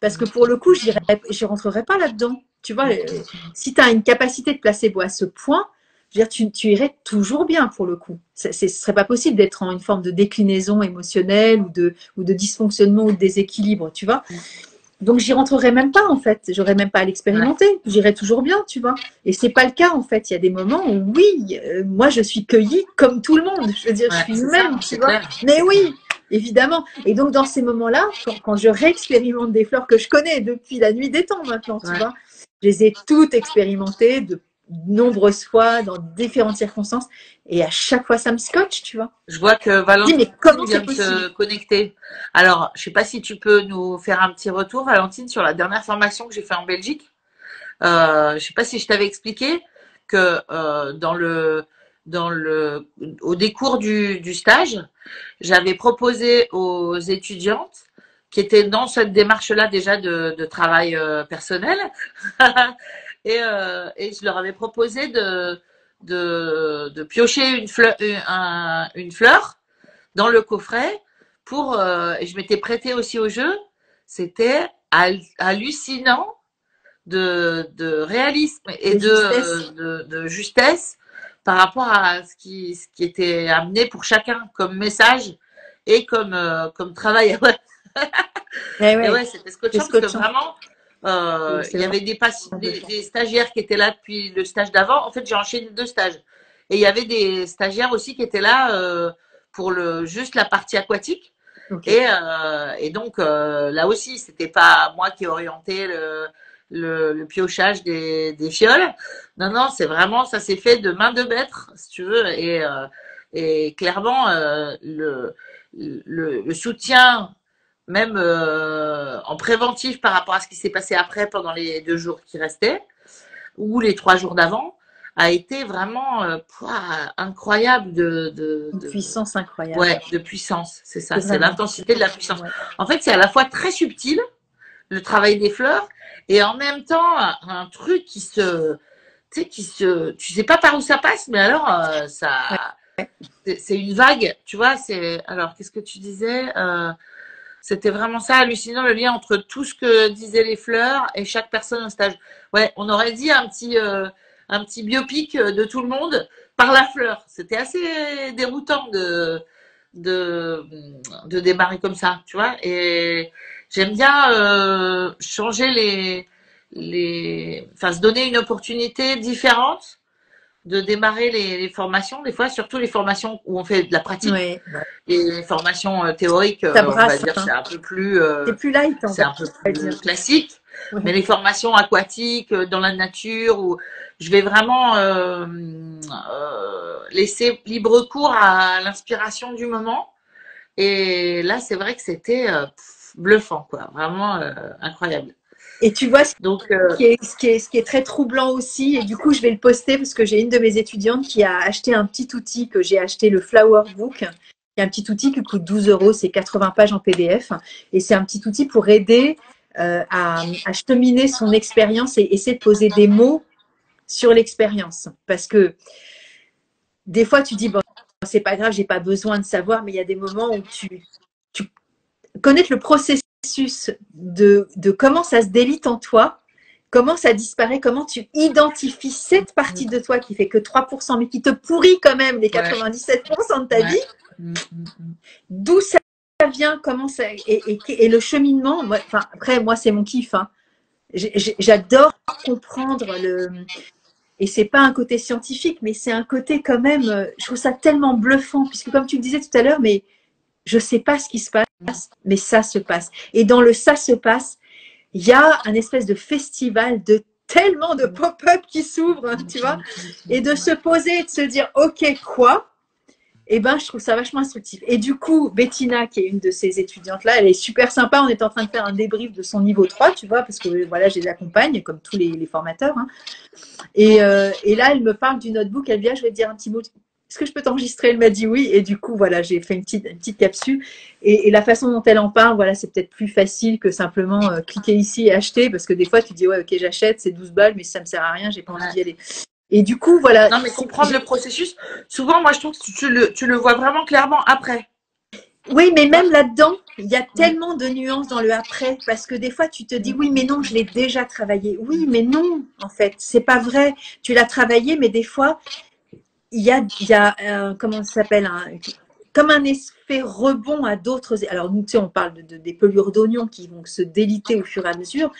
parce que pour le coup, je rentrerais pas là-dedans. Tu vois, si tu as une capacité de placebo à ce point, je veux dire, tu irais toujours bien pour le coup. Ce serait pas possible d'être en une forme de déclinaison émotionnelle ou de dysfonctionnement ou de déséquilibre, tu vois. Donc j'y rentrerai même pas en fait, j'aurais même pas à l'expérimenter, j'irai toujours bien, tu vois. Et c'est pas le cas en fait. Il y a des moments où oui, moi je suis cueillie comme tout le monde. Je veux dire, je suis humaine, tu vois. Clair. Mais oui, évidemment. Et donc dans ces moments-là, quand je réexpérimente des fleurs que je connais depuis la nuit des temps maintenant, tu vois, je les ai toutes expérimentées de nombreuses fois dans différentes circonstances et à chaque fois ça me scotche, tu vois. Je vois que Je dis, Valentine mais comment vient c'est de se possible? connecter. Alors, je sais pas si tu peux nous faire un petit retour, Valentine, sur la dernière formation que j'ai fait en Belgique. Je sais pas si je t'avais expliqué que au décours du stage, j'avais proposé aux étudiantes qui étaient dans cette démarche-là déjà de travail personnel, et je leur avais proposé de piocher une fleur dans le coffret et je m'étais prêtée aussi au jeu. C'était hallucinant de réalisme et de justesse par rapport à ce qui était amené pour chacun comme message et comme travail. Eh Et ouais, ouais, c'était scotchant parce que vraiment, il y avait des stagiaires qui étaient là depuis le stage d'avant. En fait, j'ai enchaîné 2 stages. Et il y avait des stagiaires aussi qui étaient là pour juste la partie aquatique. Ok. Et donc, là aussi, c'était pas moi qui orientais le piochage des fioles. Non, non, c'est vraiment, ça s'est fait de main de maître, si tu veux. Et clairement, le soutien, même en préventif par rapport à ce qui s'est passé après pendant les 2 jours qui restaient, ou les 3 jours d'avant, a été vraiment incroyable Une puissance incroyable. ouais, de puissance, c'est ça, C'est c'est vraiment. l'intensité de la puissance. Ouais. En fait, c'est à la fois très subtil, le travail des fleurs, et en même temps, un truc qui se, tu sais, tu sais pas par où ça passe, mais alors, c'est une vague, tu vois, alors, qu'est-ce que tu disais? C'était vraiment ça, hallucinant, le lien entre tout ce que disaient les fleurs et chaque personne au stage. Ouais, on aurait dit un petit biopic de tout le monde par la fleur. C'était assez déroutant de, de démarrer comme ça, tu vois. Et j'aime bien changer enfin, se donner une opportunité différente de démarrer les formations, des fois, surtout les formations où on fait de la pratique. Ouais. Les formations théoriques, Ça on va brasse, dire, hein. c'est un peu plus, C'est plus light, on c'est un peu va plus dire. classique. Ouais. Mais les formations aquatiques, dans la nature, où je vais vraiment laisser libre cours à l'inspiration du moment. Et là, c'est vrai que c'était bluffant, quoi. Vraiment incroyable. Et tu vois, Donc, ce qui est très troublant aussi, et du coup, je vais le poster parce que j'ai une de mes étudiantes qui a acheté un petit outil que j'ai acheté, le Flower Book, qui est un petit outil qui coûte 12 euros, c'est 80 pages en PDF. Et c'est un petit outil pour aider à cheminer son expérience et essayer de poser des mots sur l'expérience. Parce que des fois, tu dis, bon, c'est pas grave, j'ai pas besoin de savoir, mais il y a des moments où tu connaître le processus de comment ça se délite en toi, comment ça disparaît, comment tu identifies cette partie de toi qui fait que 3%, mais qui te pourrit quand même les 97% de ta vie, d'où ça vient, comment ça, et le cheminement, moi, enfin, après, moi, c'est mon kiff, hein. J'adore comprendre et c'est pas un côté scientifique, mais c'est un côté quand même, je trouve ça tellement bluffant, puisque comme tu le disais tout à l'heure, mais je sais pas ce qui se passe, mais ça se passe. Et dans le ça se passe, il y a un espèce de festival de tellement de pop-up qui s'ouvrent, hein, tu vois, et de se poser et de se dire, ok, quoi? Eh ben, je trouve ça vachement instructif. Et du coup, Bettina, qui est une de ces étudiantes-là, elle est super sympa. On est en train de faire un débrief de son niveau 3, tu vois, parce que voilà, je les accompagne, comme tous les formateurs. Hein. Et là, elle me parle du notebook. Elle vient, je vais te dire un petit mot. Est-ce que je peux t'enregistrer? Elle m'a dit oui. Et du coup, voilà, j'ai fait une petite capsule. Et la façon dont elle en parle, voilà, c'est peut-être plus facile que simplement cliquer ici et acheter. Parce que des fois, tu dis, ouais, ok, j'achète, c'est 12 balles, mais ça me sert à rien, j'ai pas envie d'y aller. Et du coup, voilà. Non, mais comprendre le processus, souvent, moi, je trouve que tu le vois vraiment clairement après. Oui, mais même là-dedans, il y a tellement de nuances dans le après, parce que des fois, tu te dis, oui, mais non, je l'ai déjà travaillé. Oui, mais non, en fait, c'est pas vrai. Tu l'as travaillé, mais des fois, il y a comment ça s'appelle, comme un effet rebond à d'autres. Alors, nous, tu sais, on parle des pelures d'oignons qui vont se déliter au fur et à mesure.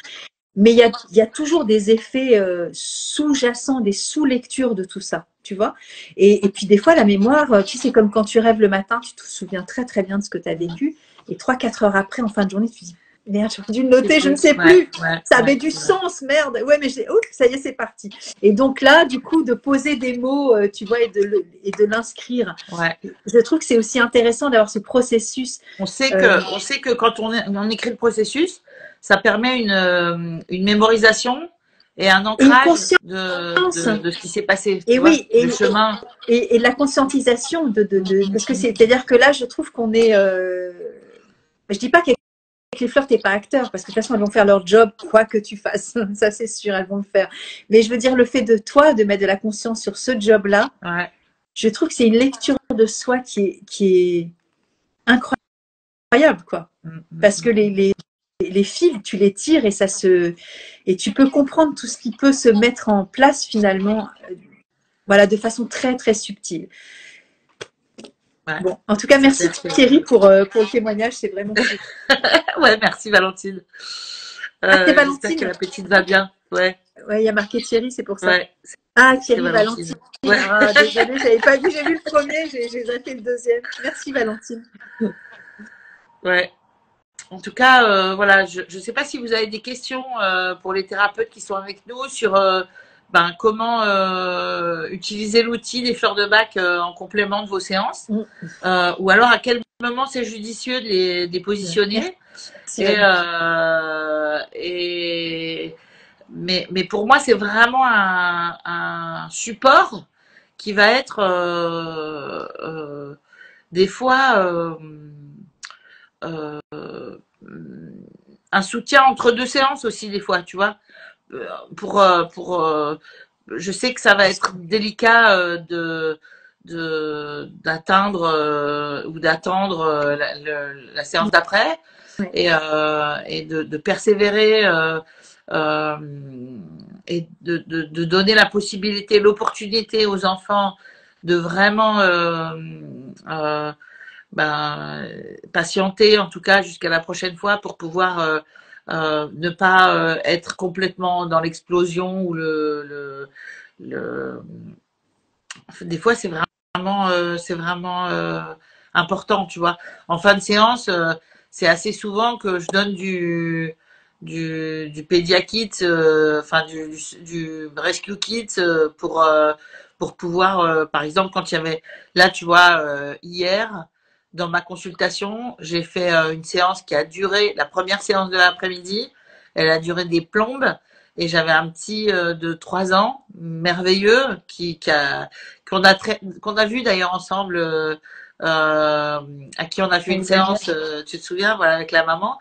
Mais il y a toujours des effets sous-jacents, des sous-lectures de tout ça, tu vois. Et puis des fois, la mémoire, tu sais, c'est comme quand tu rêves le matin, tu te souviens très très bien de ce que tu as vécu. Et 3-4 heures après, en fin de journée, tu te dis, merde, j'aurais dû le noter, je ne sais plus. Ça avait du sens, merde. Ouais, mais ça y est, c'est parti. Et donc là, du coup, de poser des mots, tu vois, et de l'inscrire. Ouais. Je trouve que c'est aussi intéressant d'avoir ce processus. On sait que quand on écrit le processus, ça permet une mémorisation et un ancrage de ce qui s'est passé. Et oui, et le chemin. Et la conscientisation parce que c'est-à-dire que là, je trouve qu'on est. Je dis pas qu'avec les fleurs, t'es pas acteur, parce que de toute façon, elles vont faire leur job, quoi que tu fasses. Ça, c'est sûr, elles vont le faire. Mais je veux dire, le fait de toi, de mettre de la conscience sur ce job-là, je trouve que c'est une lecture de soi qui est incroyable, quoi. Parce que les fils, tu les tires et tu peux comprendre tout ce qui peut se mettre en place finalement, voilà, de façon très très subtile. Bon, en tout cas, merci Thierry pour le témoignage, c'est vraiment cool. Ouais, merci Valentine. C'est Valentine. J'espère que la petite va bien. Ouais, il y a marqué Thierry, c'est pour ça. Ouais. Ah, Thierry, Valentine. Ouais. Ah, désolée, j'avais pas vu, j'ai vu le premier, j'ai zappé le deuxième. Merci Valentine. Ouais. En tout cas, voilà, je ne sais pas si vous avez des questions pour les thérapeutes qui sont avec nous sur comment utiliser l'outil des fleurs de bac en complément de vos séances, Mm. ou alors à quel moment c'est judicieux de les positionner. Merci, Et, Valérie. mais pour moi, c'est vraiment un support qui va être des fois euh, un soutien entre deux séances aussi des fois, tu vois. Pour je sais que ça va être délicat de d'atteindre ou d'attendre la séance d'après Ouais. et de persévérer euh, et de donner la possibilité, l'opportunité aux enfants de vraiment euh, ben, patienter en tout cas jusqu'à la prochaine fois pour pouvoir ne pas être complètement dans l'explosion ou le... Des fois c'est vraiment important, tu vois. En fin de séance, c'est assez souvent que je donne du Pédiakit, enfin du Rescue Kit pour pouvoir, par exemple, quand il y avait, là, tu vois, hier, dans ma consultation, j'ai fait une séance qui a duré, la première séance de l'après-midi, elle a duré des plombes, et j'avais un petit de 3 ans, merveilleux, qu'on a vu d'ailleurs ensemble, à qui on a fait une séance, tu te souviens, voilà, avec la maman.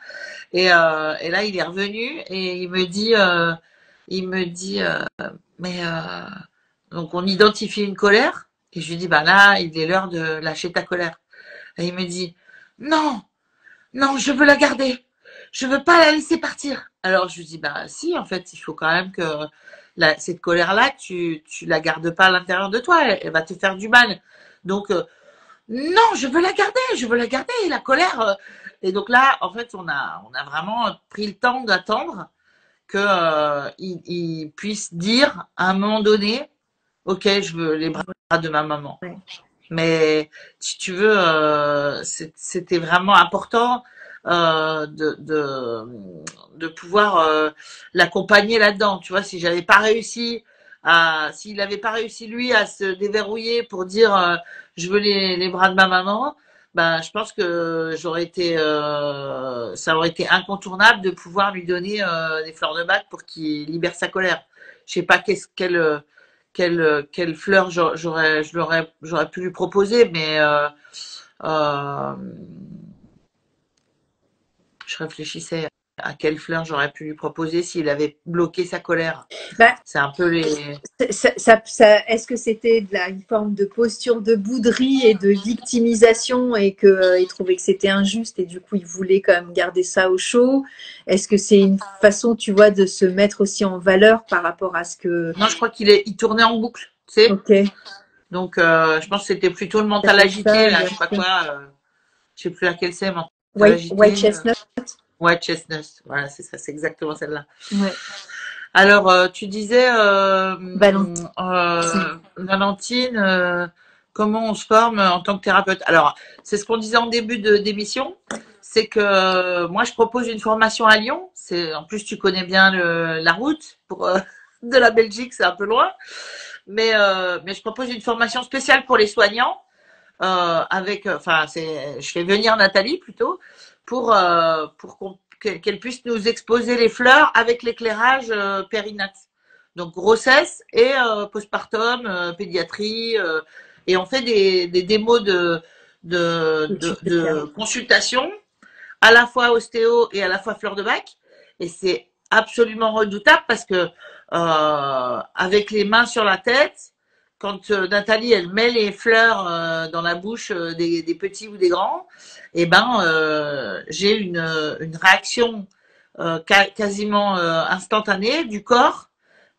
Et là, il est revenu et il me dit, mais donc on identifie une colère. Et je lui dis, bah là, il est l'heure de lâcher ta colère. Et il me dit, non, non, je veux la garder. Je veux pas la laisser partir. Alors je lui dis, bah si, en fait, il faut quand même que cette colère-là, tu la gardes pas à l'intérieur de toi. Elle va te faire du mal. Donc, non, je veux la garder, je veux la garder, la colère. Et donc là, en fait, on a vraiment pris le temps d'attendre que il puisse dire à un moment donné, ok, je veux les bras de ma maman. Ouais. Mais si tu veux, c'était vraiment important de pouvoir l'accompagner là-dedans. Tu vois, si j'avais pas réussi s'il n'avait pas réussi lui à se déverrouiller pour dire je veux les bras de ma maman, ben je pense que ça aurait été incontournable de pouvoir lui donner des fleurs de bac pour qu'il libère sa colère. Je sais pas quelle fleur j'aurais pu lui proposer, mais euh, je réfléchissais à quelle fleur j'aurais pu lui proposer s'il avait bloqué sa colère. Bah, C'est un peu les. est-ce que c'était une forme de posture de bouderie et de victimisation et qu'il trouvait que c'était injuste et du coup il voulait quand même garder ça au chaud? Est-ce que c'est une façon, tu vois, de se mettre aussi en valeur par rapport à ce que... Non, je crois il tournait en boucle, tu sais. Ok, Donc, je pense que c'était plutôt le mental peut-être agité, ça, là, bien je sais pas sûr. quoi. Je sais plus laquelle c'est, mental White agité. chestnut? White chestnut. Voilà, c'est ça, c'est exactement celle-là. Ouais. Alors, tu disais, Valentine. Valentine, comment on se forme en tant que thérapeute? Alors, c'est ce qu'on disait en début d'émission, c'est que moi, je propose une formation à Lyon. En plus, tu connais bien la route de la Belgique, c'est un peu loin, mais je propose une formation spéciale pour les soignants je fais venir Nathalie plutôt qu'elle puisse nous exposer les fleurs avec l'éclairage périnate. Donc grossesse et postpartum, pédiatrie, et on fait des démos de consultation, à la fois ostéo et à la fois fleur de bac, et c'est absolument redoutable parce que avec les mains sur la tête, quand Nathalie elle met les fleurs dans la bouche des petits ou des grands, et ben j'ai une réaction quasiment instantanée du corps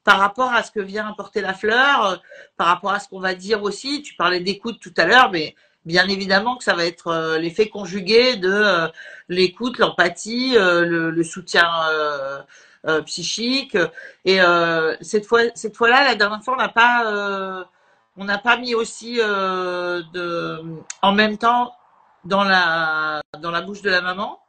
par rapport à ce que vient apporter la fleur, par rapport à ce qu'on va dire aussi. Tu parlais d'écoute tout à l'heure, mais bien évidemment que ça va être l'effet conjugué de l'écoute, l'empathie, le soutien psychique. Et cette fois-là, la dernière fois, on n'a pas mis aussi en même temps dans la bouche de la maman.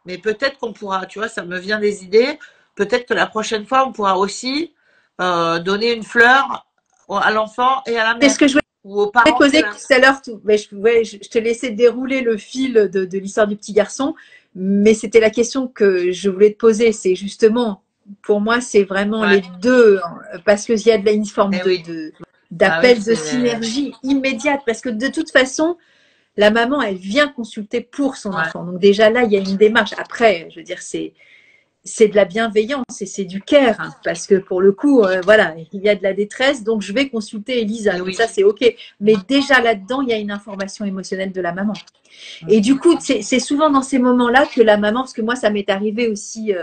Mais peut-être qu'on pourra, tu vois, ça me vient des idées. Peut-être que la prochaine fois, on pourra aussi donner une fleur à l'enfant et à la C'est mère. ce que je Ou aux voulais parents. poser tout à l'heure. Mais je te laissais dérouler le fil de l'histoire du petit garçon. Mais c'était la question que je voulais te poser. C'est justement, pour moi, c'est vraiment Ouais. les deux. Parce qu'il y a une forme Eh oui. d'appel oui, de synergie immédiate. Parce que de toute façon, la maman, elle vient consulter pour son enfant. Donc déjà là, il y a une démarche. Après, je veux dire, c'est de la bienveillance et c'est du care, hein, parce que pour le coup, voilà, il y a de la détresse, donc je vais consulter Elisa. Donc ça, c'est OK. Mais déjà là-dedans, il y a une information émotionnelle de la maman. Et du coup, c'est souvent dans ces moments-là que la maman, parce que moi, ça m'est arrivé aussi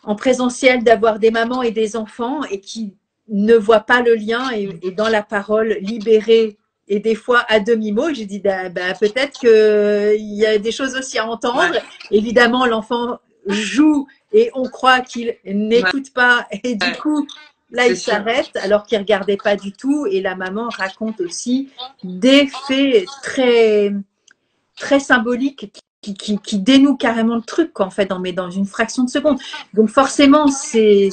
en présentiel d'avoir des mamans et des enfants et qui ne voient pas le lien et dans la parole libérée et des fois à demi-mot, j'ai dit peut-être qu'il y a des choses aussi à entendre. Ouais. Évidemment, l'enfant joue et on croit qu'il n'écoute pas et du coup, là, il s'arrête alors qu'il ne regardait pas du tout et la maman raconte aussi des faits très, très symboliques qui dénoue carrément le truc, en fait, dans une fraction de seconde. Donc forcément, c'est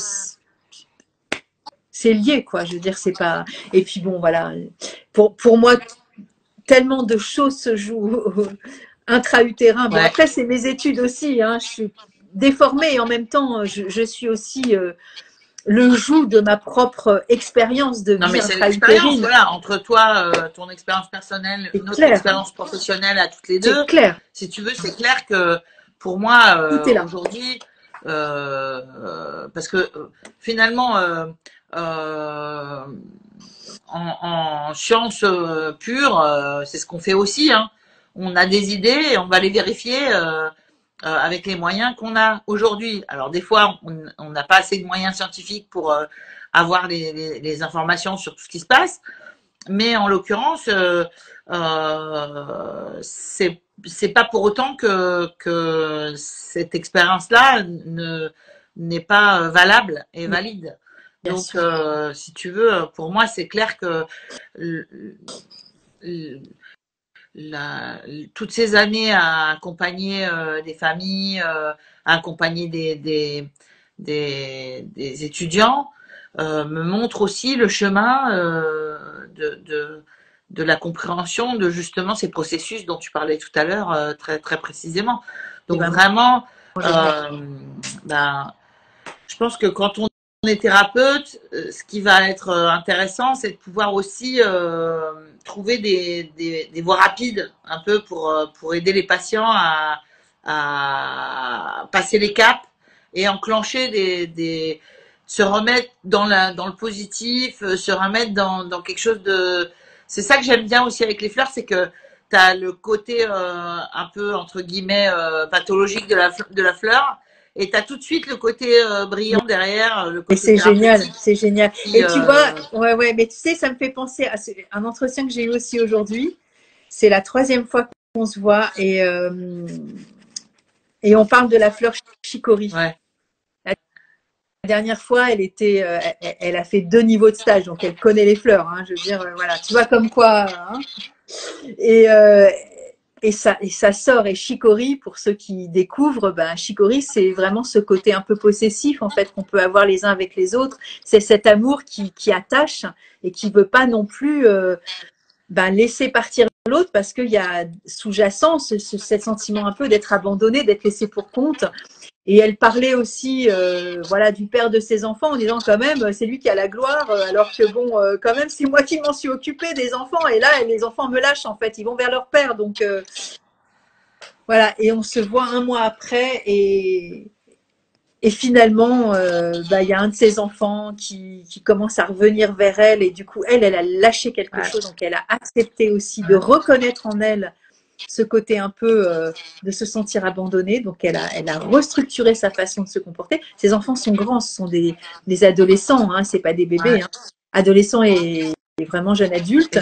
lié, quoi. Je veux dire, c'est pas. Et puis bon, voilà. Pour moi, tellement de choses se jouent intra-utérin. Bon, après, c'est mes études aussi. Hein. Je suis déformée et en même temps, je suis aussi le joug de ma propre expérience de vie intra-utérine. Non, mais c'est l'expérience, voilà, entre toi, ton expérience personnelle, notre expérience professionnelle à toutes les deux. C'est clair. Si tu veux, c'est clair que pour moi, aujourd'hui, parce que finalement, en sciences pures, c'est ce qu'on fait aussi. Hein. On a des idées et on va les vérifier avec les moyens qu'on a aujourd'hui. Alors des fois, on n'a pas assez de moyens scientifiques pour avoir les informations sur tout ce qui se passe, mais en l'occurrence, c'est pas pour autant que cette expérience-là n'est pas valable et valide. Donc, si tu veux, pour moi, c'est clair que toutes ces années à accompagner des familles, à accompagner des étudiants, me montrent aussi le chemin de la compréhension de justement ces processus dont tu parlais tout à l'heure très, très précisément. Donc vraiment, je pense que quand on est thérapeute, ce qui va être intéressant, c'est de pouvoir aussi trouver des voies rapides un peu pour aider les patients à passer les caps et enclencher se remettre dans le positif, se remettre dans quelque chose de... C'est ça que j'aime bien aussi avec les fleurs, c'est que tu as le côté un peu, entre guillemets, pathologique de la fleur, et tu as tout de suite le côté brillant derrière. Le côté c'est génial, c'est génial. Et tu vois, ouais, mais tu sais, ça me fait penser à un entretien que j'ai eu aussi aujourd'hui. C'est la 3e fois qu'on se voit et on parle de la fleur chicory. Ouais. La dernière fois, elle a fait 2 niveaux de stage, donc elle connaît les fleurs. Hein, je veux dire, voilà, tu vois comme quoi. Hein, et ça sort. Et chicory, pour ceux qui découvrent, chicory, c'est vraiment ce côté un peu possessif en fait qu'on peut avoir les uns avec les autres. C'est cet amour qui attache et qui veut pas non plus laisser partir l'autre parce qu'il y a sous-jacent ce sentiment un peu d'être abandonné, d'être laissé pour compte. Et elle parlait aussi du père de ses enfants en disant quand même c'est lui qui a la gloire alors que bon quand même c'est moi qui m'en suis occupée des enfants et là les enfants me lâchent en fait, ils vont vers leur père donc voilà, et on se voit 1 mois après et finalement il y a un de ses enfants qui commence à revenir vers elle et du coup elle a lâché quelque chose, donc elle a accepté aussi de reconnaître en elle ce côté un peu de se sentir abandonnée. Donc, elle a restructuré sa façon de se comporter. Ses enfants sont grands, ce sont des adolescents, hein, c'est pas des bébés. Hein. Adolescents et vraiment jeunes adultes.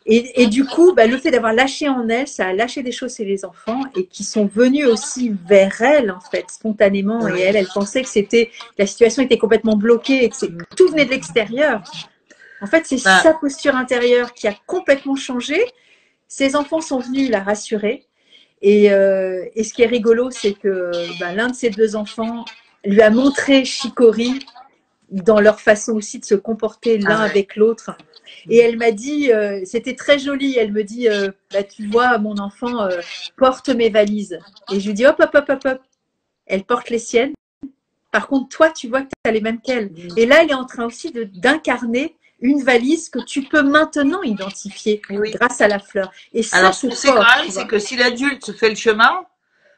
Et du coup, le fait d'avoir lâché en elle, ça a lâché des choses chez les enfants et qui sont venus aussi vers elle, en fait, spontanément. Et elle pensait que la situation était complètement bloquée et que tout venait de l'extérieur. En fait, c'est sa posture intérieure qui a complètement changé. Ses enfants sont venus la rassurer. Et ce qui est rigolo, c'est que l'un de ses deux enfants lui a montré Shikori dans leur façon aussi de se comporter l'un avec l'autre. Et elle m'a dit, c'était très joli, elle me dit, tu vois, mon enfant porte mes valises. Et je lui dis, hop, hop, hop, hop, hop. Elle porte les siennes. Par contre, toi, tu vois que tu as les mêmes qu'elle. Et là, elle est en train aussi d'incarner une valise que tu peux maintenant identifier grâce à la fleur. Et ça, alors, ce qu'on sait quand même, c'est que si l'adulte fait le chemin,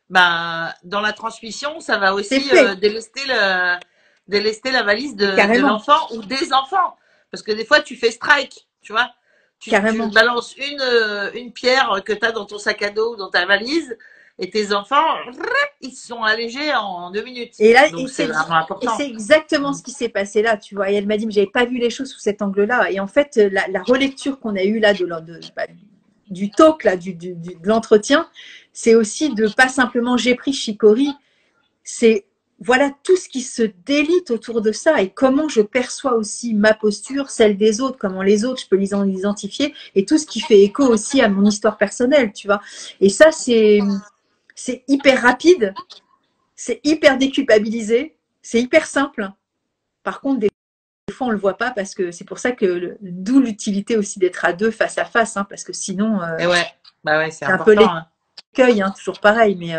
dans la transmission, ça va aussi délester la valise de l'enfant ou des enfants. Parce que des fois, tu fais strike, tu vois. Tu balances une pierre que tu as dans ton sac à dos ou dans ta valise, et tes enfants, ils se sont allégés en 2 minutes. Et là, c'est vraiment important. Et c'est exactement ce qui s'est passé là, tu vois. Et elle m'a dit, mais j'avais pas vu les choses sous cet angle-là. Et en fait, la relecture qu'on a eue là du talk, là, de l'entretien, c'est aussi de pas simplement j'ai pris Shikori, c'est voilà tout ce qui se délite autour de ça et comment je perçois aussi ma posture, celle des autres, comment les autres, je peux les identifier et tout ce qui fait écho aussi à mon histoire personnelle, tu vois. Et ça, c'est hyper rapide, c'est hyper déculpabilisé, c'est hyper simple. Par contre, des fois, on le voit pas parce que c'est pour ça que d'où l'utilité aussi d'être à deux face à face, hein, parce que sinon, c'est un peu l'écueil, hein, toujours pareil, mais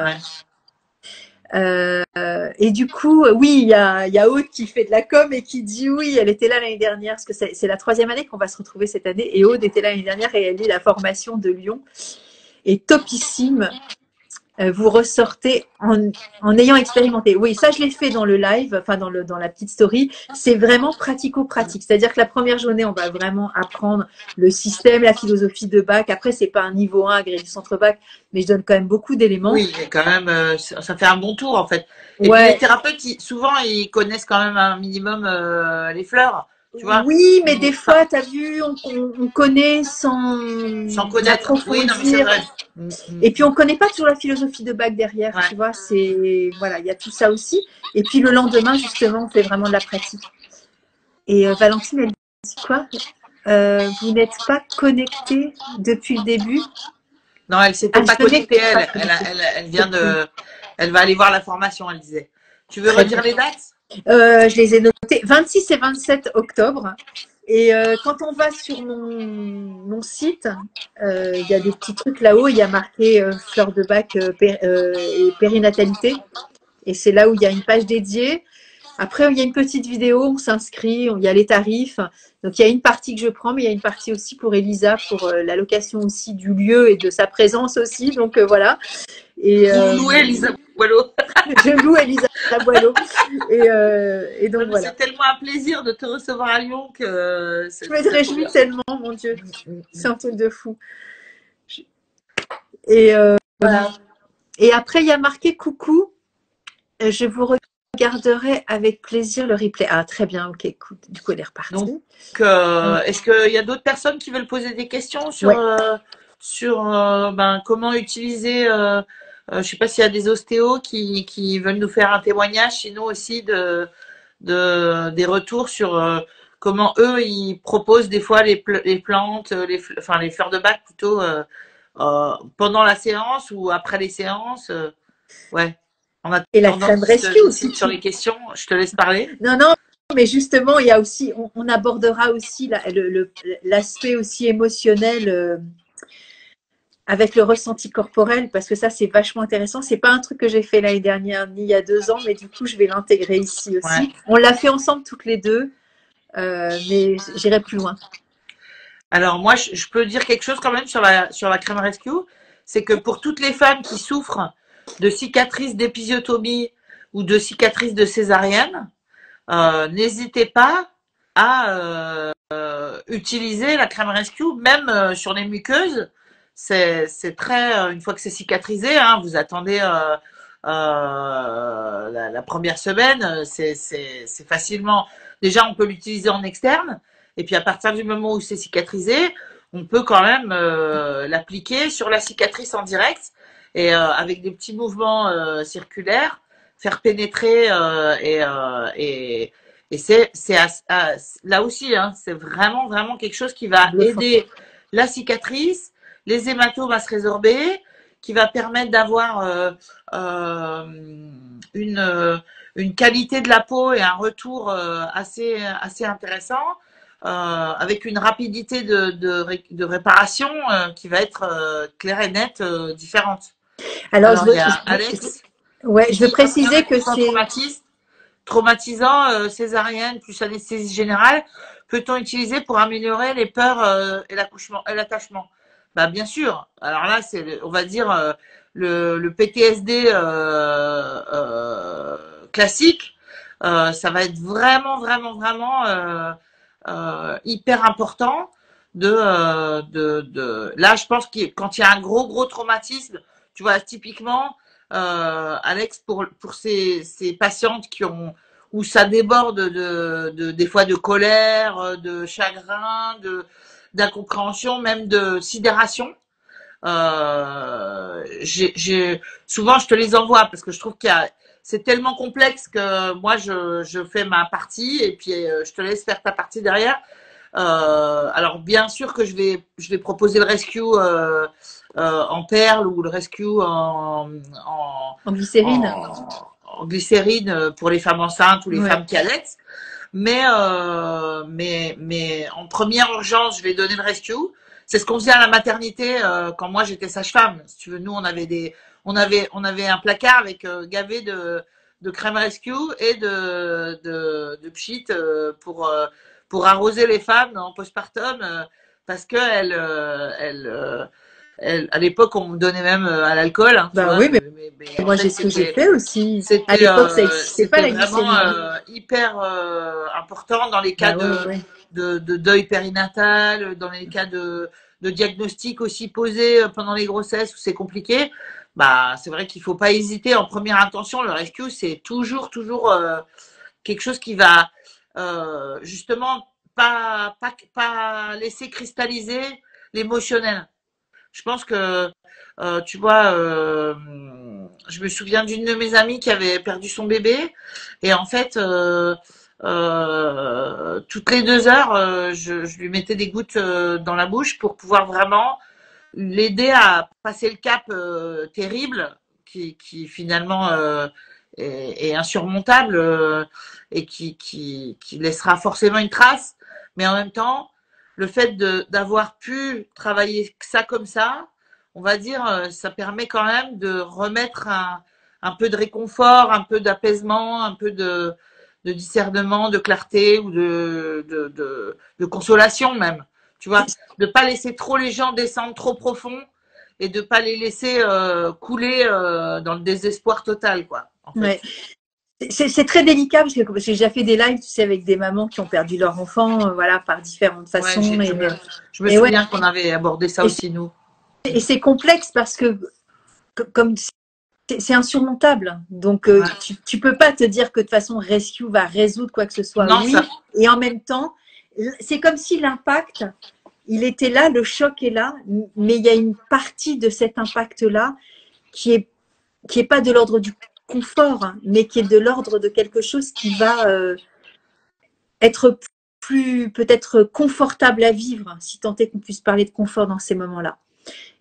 et du coup, oui, il y a Aude qui fait de la com et qui dit oui, elle était là l'année dernière, parce que c'est la 3e année qu'on va se retrouver cette année, et Aude était là l'année dernière et elle lit la formation de Lyon. Et topissime, vous ressortez en ayant expérimenté. Oui, ça je l'ai fait dans le live, enfin dans la petite story. C'est vraiment pratico-pratique. C'est-à-dire que la première journée, on va vraiment apprendre le système, la philosophie de bac. Après, c'est pas un niveau 1 agrégé du centre bac, mais je donne quand même beaucoup d'éléments. Oui, quand même, ça fait un bon tour en fait. Et puis les thérapeutes, souvent, ils connaissent quand même un minimum les fleurs. Tu vois, oui, mais des fois, tu as vu, on connaît sans connaître. Oui, non, mais c'est vrai. Et puis, on ne connaît pas toujours la philosophie de bac derrière, tu vois. Voilà, il y a tout ça aussi. Et puis, le lendemain, justement, on fait vraiment de la pratique. Et Valentine, elle dit quoi vous n'êtes pas connecté depuis le début? Non, elle s'était pas connectée. Elle vient elle va aller voir la formation, elle disait. Tu veux redire les dates? Je les ai notées 26 et 27 octobre. Et quand on va sur mon site, il y a des petits trucs là-haut, il y a marqué fleur de bac et périnatalité. Et c'est là où il y a une page dédiée. Après, il y a une petite vidéo, on s'inscrit, il y a les tarifs. Donc, il y a une partie que je prends, mais il y a une partie aussi pour Elisa, pour la location aussi du lieu et de sa présence aussi. Donc, voilà. Et, vous louez Elisa Boileau. Je loue Elisa Boileau. Et donc, voilà. C'est tellement un plaisir de te recevoir à Lyon que... Je me réjouis tellement, mon Dieu. C'est un truc de fou. Et, voilà. Et après, il y a marqué coucou. Je vous regarderai avec plaisir le replay. Ah, très bien, ok, écoute, du coup, elle est repartie. Donc, est-ce qu'il y a d'autres personnes qui veulent poser des questions sur, comment utiliser, je sais pas s'il y a des ostéos qui veulent nous faire un témoignage, sinon aussi des retours sur comment eux, ils proposent des fois les plantes, les fleurs de bac plutôt, pendant la séance ou après les séances. Ouais. Et la crème rescue aussi. Sur les questions, je te laisse parler. Non, mais justement, il y a aussi, on abordera aussi l'aspect aussi émotionnel avec le ressenti corporel, parce que ça, c'est vachement intéressant. C'est pas un truc que j'ai fait l'année dernière ni il y a 2 ans, mais du coup, je vais l'intégrer ici aussi. Ouais. On l'a fait ensemble toutes les deux, mais j'irai plus loin. Alors moi, je peux dire quelque chose quand même sur la crème rescue, c'est que pour toutes les femmes qui souffrent de cicatrices d'épisiotomie ou de cicatrices de césarienne, n'hésitez pas à utiliser la crème rescue, même sur les muqueuses. C'est très, une fois que c'est cicatrisé, hein, vous attendez la première semaine, c'est facilement. Déjà, on peut l'utiliser en externe, et puis à partir du moment où c'est cicatrisé, on peut quand même l'appliquer sur la cicatrice en direct. Et avec des petits mouvements circulaires, faire pénétrer et c'est là aussi, hein, c'est vraiment quelque chose qui va aider la cicatrice les hématomes à se résorber, qui va permettre d'avoir euh, une qualité de la peau et un retour assez intéressant, avec une rapidité de réparation qui va être claire et nette, différente. Alors, Alors, il y a Alex ouais, qui je veux dit après préciser que un c'est… traumatisant, césarienne plus anesthésie générale, peut-on utiliser pour améliorer les peurs et l'attachement? Bah bien sûr. Alors là, c'est, on va dire, le PTSD classique. Ça va être vraiment hyper important Là, je pense que quand il y a un gros traumatisme, tu vois, typiquement, Alex, pour ces patientes qui ont où ça déborde des fois de colère, de chagrin, d'incompréhension, même de sidération. Souvent je te les envoie parce que je trouve c'est tellement complexe que moi je fais ma partie et puis je te laisse faire ta partie derrière. Alors bien sûr que je vais proposer le rescue en perles ou le rescue en glycérine. En glycérine pour les femmes enceintes ou les femmes qui allaitent. Mais en première urgence, je vais donner le rescue. C'est ce qu'on faisait à la maternité quand moi j'étais sage-femme. Si tu veux, nous on avait un placard avec gavé de crème rescue et de pchit pour arroser les femmes en postpartum parce que à l'époque on me donnait même à l'alcool. Hein, bah oui, mais moi j'ai ce que j'ai fait aussi. À l'époque ça n'existait pas la glycémie. Vraiment hyper important dans les cas de deuil périnatal, dans les cas de diagnostic aussi posé pendant les grossesses où c'est compliqué. Bah c'est vrai qu'il faut pas hésiter en première intention. Le rescue c'est toujours quelque chose qui va justement pas laisser cristalliser l'émotionnel. Je pense que tu vois, je me souviens d'une de mes amies qui avait perdu son bébé et en fait toutes les 2 heures je lui mettais des gouttes dans la bouche pour pouvoir vraiment l'aider à passer le cap terrible qui finalement est insurmontable et qui laissera forcément une trace, mais en même temps le fait d'avoir pu travailler ça comme ça, on va dire, ça permet quand même de remettre un peu de réconfort, un peu d'apaisement, un peu de discernement, de clarté ou de consolation même. Tu vois, de pas laisser trop les gens descendre trop profond et de pas les laisser couler dans le désespoir total, quoi. En fait. Ouais. C'est très délicat parce que j'ai déjà fait des lives, tu sais, avec des mamans qui ont perdu leur enfant, voilà, par différentes façons. Ouais, je me souviens qu'on avait abordé ça aussi, nous. Et c'est complexe parce que comme c'est insurmontable. Donc, tu peux pas te dire que de toute façon, Rescue va résoudre quoi que ce soit. Non, oui. ça... Et en même temps, c'est comme si l'impact, il était là, le choc est là, mais il y a une partie de cet impact-là qui est pas de l'ordre du confort, hein, mais qui est de l'ordre de quelque chose qui va être plus peut-être confortable à vivre, si tant est qu'on puisse parler de confort dans ces moments-là.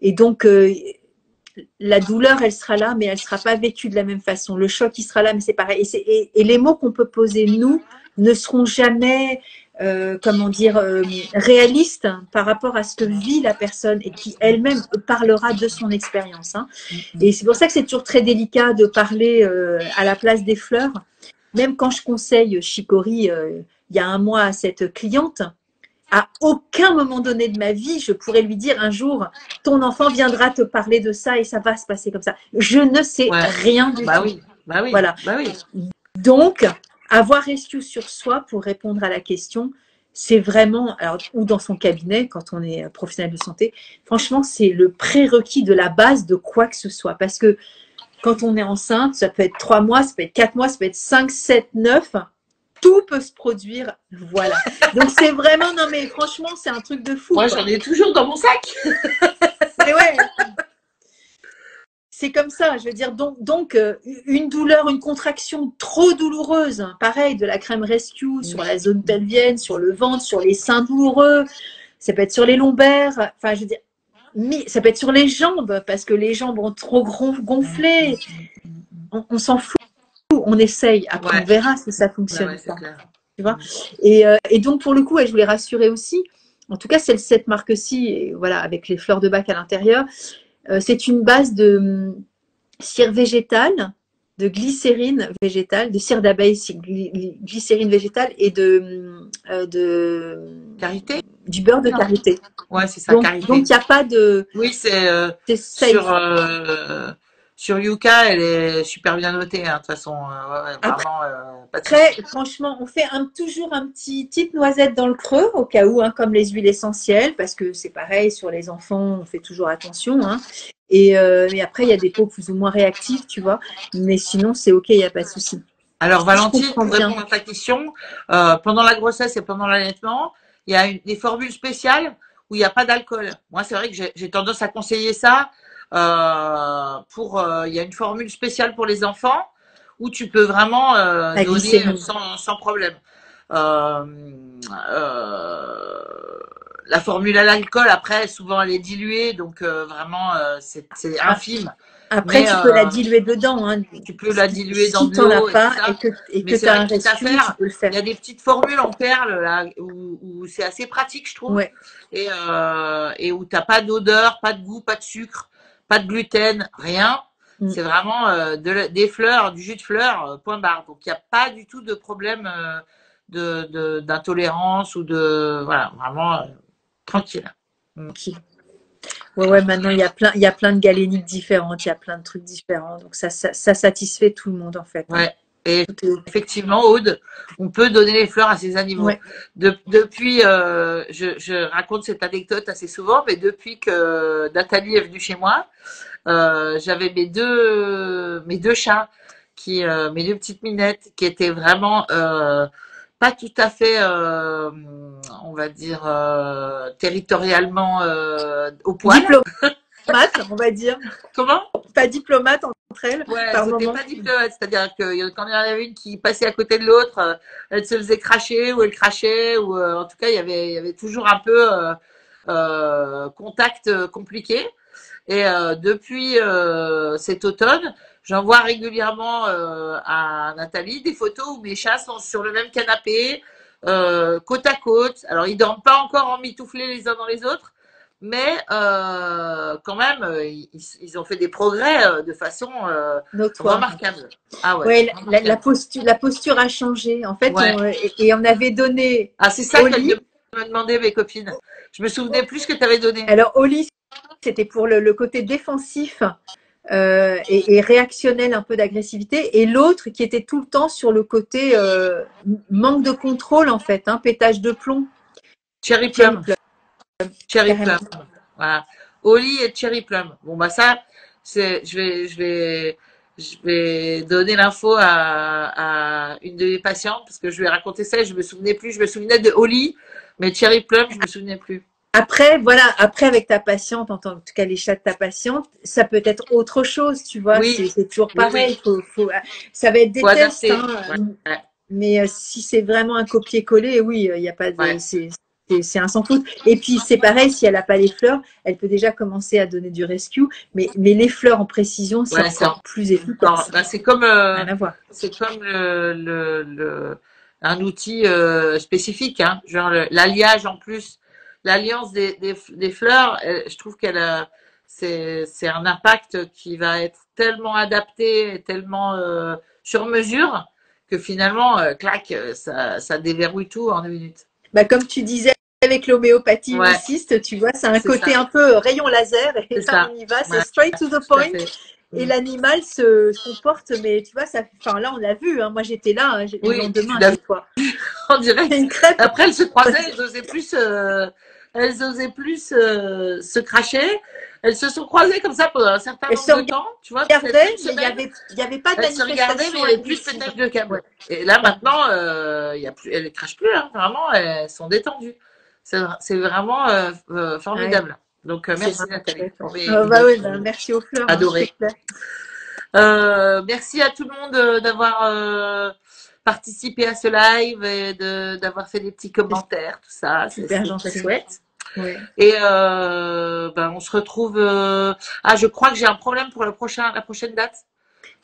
Et donc, la douleur, elle sera là, mais elle ne sera pas vécue de la même façon. Le choc, il sera là, mais c'est pareil. Et les mots qu'on peut poser, nous, ne seront jamais, comment dire, réalistes par rapport à ce que vit la personne et qui elle-même parlera de son expérience. Hein. Et c'est pour ça que c'est toujours très délicat de parler à la place des fleurs. Même quand je conseille Chicory, il y a un mois à cette cliente, à aucun moment donné de ma vie, je pourrais lui dire un jour, ton enfant viendra te parler de ça et ça va se passer comme ça. Je ne sais rien du tout. Oui, bah oui, voilà. Bah oui. Donc, avoir Rescue sur soi pour répondre à la question, c'est vraiment, alors, ou dans son cabinet, quand on est professionnel de santé, franchement, c'est le prérequis de la base de quoi que ce soit. Parce que quand on est enceinte, ça peut être 3 mois, ça peut être 4 mois, ça peut être 5, 7, 9. Tout peut se produire, voilà. Donc c'est vraiment, non mais franchement, c'est un truc de fou. Moi, j'en ai toujours dans mon sac. Mais ouais. C'est comme ça, je veux dire. Donc une douleur, une contraction trop douloureuse, pareil, de la crème Rescue sur la zone pelvienne, sur le ventre, sur les seins douloureux, ça peut être sur les lombaires. Enfin, je veux dire, mais ça peut être sur les jambes, parce que les jambes ont trop gonflé. On s'en fout, on essaye. Après, Ouais. on verra si ça Ouais, fonctionne ouais, pas. c'est clair. Tu vois. Et donc, pour le coup, je voulais rassurer aussi. En tout cas, cette marque-ci, et voilà, avec les fleurs de bac à l'intérieur, c'est une base de cire végétale, de glycérine végétale, de cire d'abeille, glycérine végétale et Karité? du beurre de Non. karité. Ouais, c'est ça, Donc, karité. il n'y a pas de. Oui, c'est C'est safe. sur Yuka, elle est super bien notée, hein, de toute façon. Ouais, vraiment, pas de Après, souci. franchement, on fait toujours un petit type noisette dans le creux, au cas où, hein, comme les huiles essentielles, parce que c'est pareil, sur les enfants, on fait toujours attention. Hein. Et après, il y a des peaux plus ou moins réactives, tu vois. Mais sinon, c'est OK, il n'y a pas de souci. Alors, Je Valentine, comprends pour bien. répondre à ta question, pendant la grossesse et pendant l'allaitement, il y a des formules spéciales où il n'y a pas d'alcool. Moi, c'est vrai que j'ai tendance à conseiller ça. Il y a une formule spéciale pour les enfants où tu peux vraiment La donner glycérine. sans problème. Euh, euh, la formule à l'alcool, après, souvent, elle est diluée, donc vraiment, c'est infime. Après, Mais tu peux la diluer dedans. Hein. tu peux la diluer dans Si de tu n'en as l'eau et tout pas ça. et Mais que c'est tu as vrai un que quitte à rescue, tu faire, peux le il faire. y a des petites formules en perles là où c'est assez pratique, je trouve, Ouais. et où t'as pas d'odeur, pas de goût, pas de sucre, pas de gluten, rien. Mm. C'est vraiment des fleurs, du jus de fleurs, point barre. Donc il n'y a pas du tout de problème d'intolérance ou de voilà, vraiment tranquille. Ok. Ouais, maintenant il y a plein de galéniques différentes, il y a plein de trucs différents. Donc ça satisfait tout le monde en fait. Hein. Ouais. Et Tout est... effectivement, Aude, on peut donner les fleurs à ces animaux. Ouais. Depuis, je raconte cette anecdote assez souvent, mais depuis que Nathalie est venue chez moi, j'avais mes deux chats, mes deux petites minettes, qui étaient vraiment pas tout à fait, on va dire, territorialement au poil. Diplomate, on va dire. Comment? Pas diplomate entre elles. Ouais, par c'était moment. pas diplomate, c'est-à-dire que quand il y en avait une qui passait à côté de l'autre, elle se faisait cracher ou elle crachait ou en tout cas il y avait toujours un peu contact compliqué. Et depuis cet automne, j'envoie régulièrement à Nathalie des photos où mes chats sont sur le même canapé, côte à côte. Alors ils dorment pas encore emmitouflés les uns dans les autres, mais quand même, ils ont fait des progrès de façon Notoire. remarquable. Ah ouais. Ouais, Remarquable. la posture a changé. En fait, Ouais. et on avait donné Ah, c'est ça au qu'elles lit. me demandaient mes copines. Je me souvenais plus ce que tu avais donné. Alors au lit, c'était pour le côté défensif et réactionnel, un peu d'agressivité, et l'autre qui était tout le temps sur le côté manque de contrôle en fait, hein, pétage de plomb. Cherry Cherry Plum. Plum, Cherry carrément. Plum. Voilà. Oli et Cherry Plum. Bon, bah ça, je vais donner l'info à une de mes patientes parce que je lui ai raconté ça et je me souvenais plus. Je me souvenais de Oli, mais Cherry Plum, je me souvenais plus. Après, voilà, après avec ta patiente, en tout cas les chats de ta patiente, ça peut être autre chose, tu vois, Oui. c'est toujours Oui, pareil. oui. Ça va être des Faut tests, adapter. hein, Ouais. mais si c'est vraiment un copier-coller, oui, il n'y a pas de, Ouais. c'est un sans faute. Et puis c'est pareil, si elle n'a pas les fleurs, elle peut déjà commencer à donner du rescue, mais les fleurs en précision, c'est Ouais, c'est encore plus efficace. bah, c'est comme Rien à voir. un outil spécifique, hein. Genre l'alliage en plus, l'alliance des fleurs, je trouve c'est un impact qui va être tellement adapté, et tellement sur mesure que finalement, clac, ça déverrouille tout en 2 minutes. Bah, comme tu disais avec l'homéopathie Ouais, cyste, tu vois, c'est un c'est côté ça, un peu rayon laser, et c'est là ça. on y va, c'est Ouais, straight to the tout à point. fait. Et l'animal se comporte, mais tu vois, enfin là on l'a vu, hein, moi j'étais là, hein, le Oui, lendemain tu l'as chez toi. en direct. Une crêpe. Après, elles se croisaient, elles osaient plus se cracher. Elles se sont croisées comme ça pendant un certain Elles se nombre de temps, tu vois, peut-être regardaient, une mais semaine. il y avait pas de Elles se regardaient, mais manifestation il n'y avait plus de agressive. pétage de câble. Ouais. Et là, maintenant, y a plus, elles ne crachent plus, hein, vraiment, elles sont détendues. C'est vraiment formidable. Donc, merci Nathalie pour mes Bah ouais, bah, merci aux fleurs, hein, c'est adorées. clair. Merci à tout le monde d'avoir participé à ce live et d'avoir fait des petits commentaires, tout ça. Super C'est gentil. très chouette. Ouais. Et on se retrouve. Ah, je crois que j'ai un problème pour la prochaine date.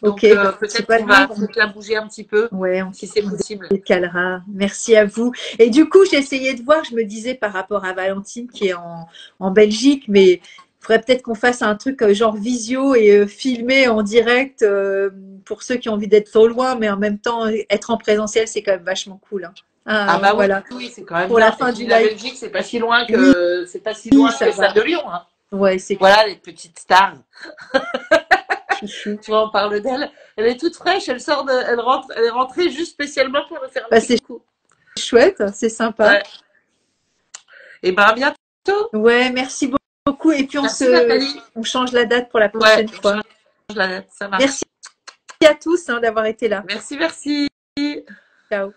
Donc Ok, bah, c'est peut-être pas qu'on va grave. peut-être la bouger un petit peu, Ouais, si c'est possible. décalera. Merci à vous. Et du coup, j'ai essayé de voir, je me disais par rapport à Valentine qui est en Belgique, mais il faudrait peut-être qu'on fasse un truc genre visio et filmé en direct pour ceux qui ont envie d'être au loin, mais en même temps, être en présentiel, c'est quand même vachement cool. Hein. Ah bah oui, Voilà, oui, c'est quand même pour la bien. Et fin du puis la live. Belgique, c'est pas si loin Oui, que ça ça va. de Lyon. Hein. Ouais, c'est Voilà les petites stars. chouchou. Tu vois, on parle d'elle. Elle est toute fraîche. Elle est rentrée juste spécialement pour me faire un Bah, petit c'est coucou. chouette, c'est sympa. Ouais. Et ben à bientôt. Ouais, merci beaucoup. Et puis Merci Nathalie. on change la date pour la Ouais, prochaine on fois. change la date, ça marche. Merci à tous d'avoir été là. Merci, merci. Ciao.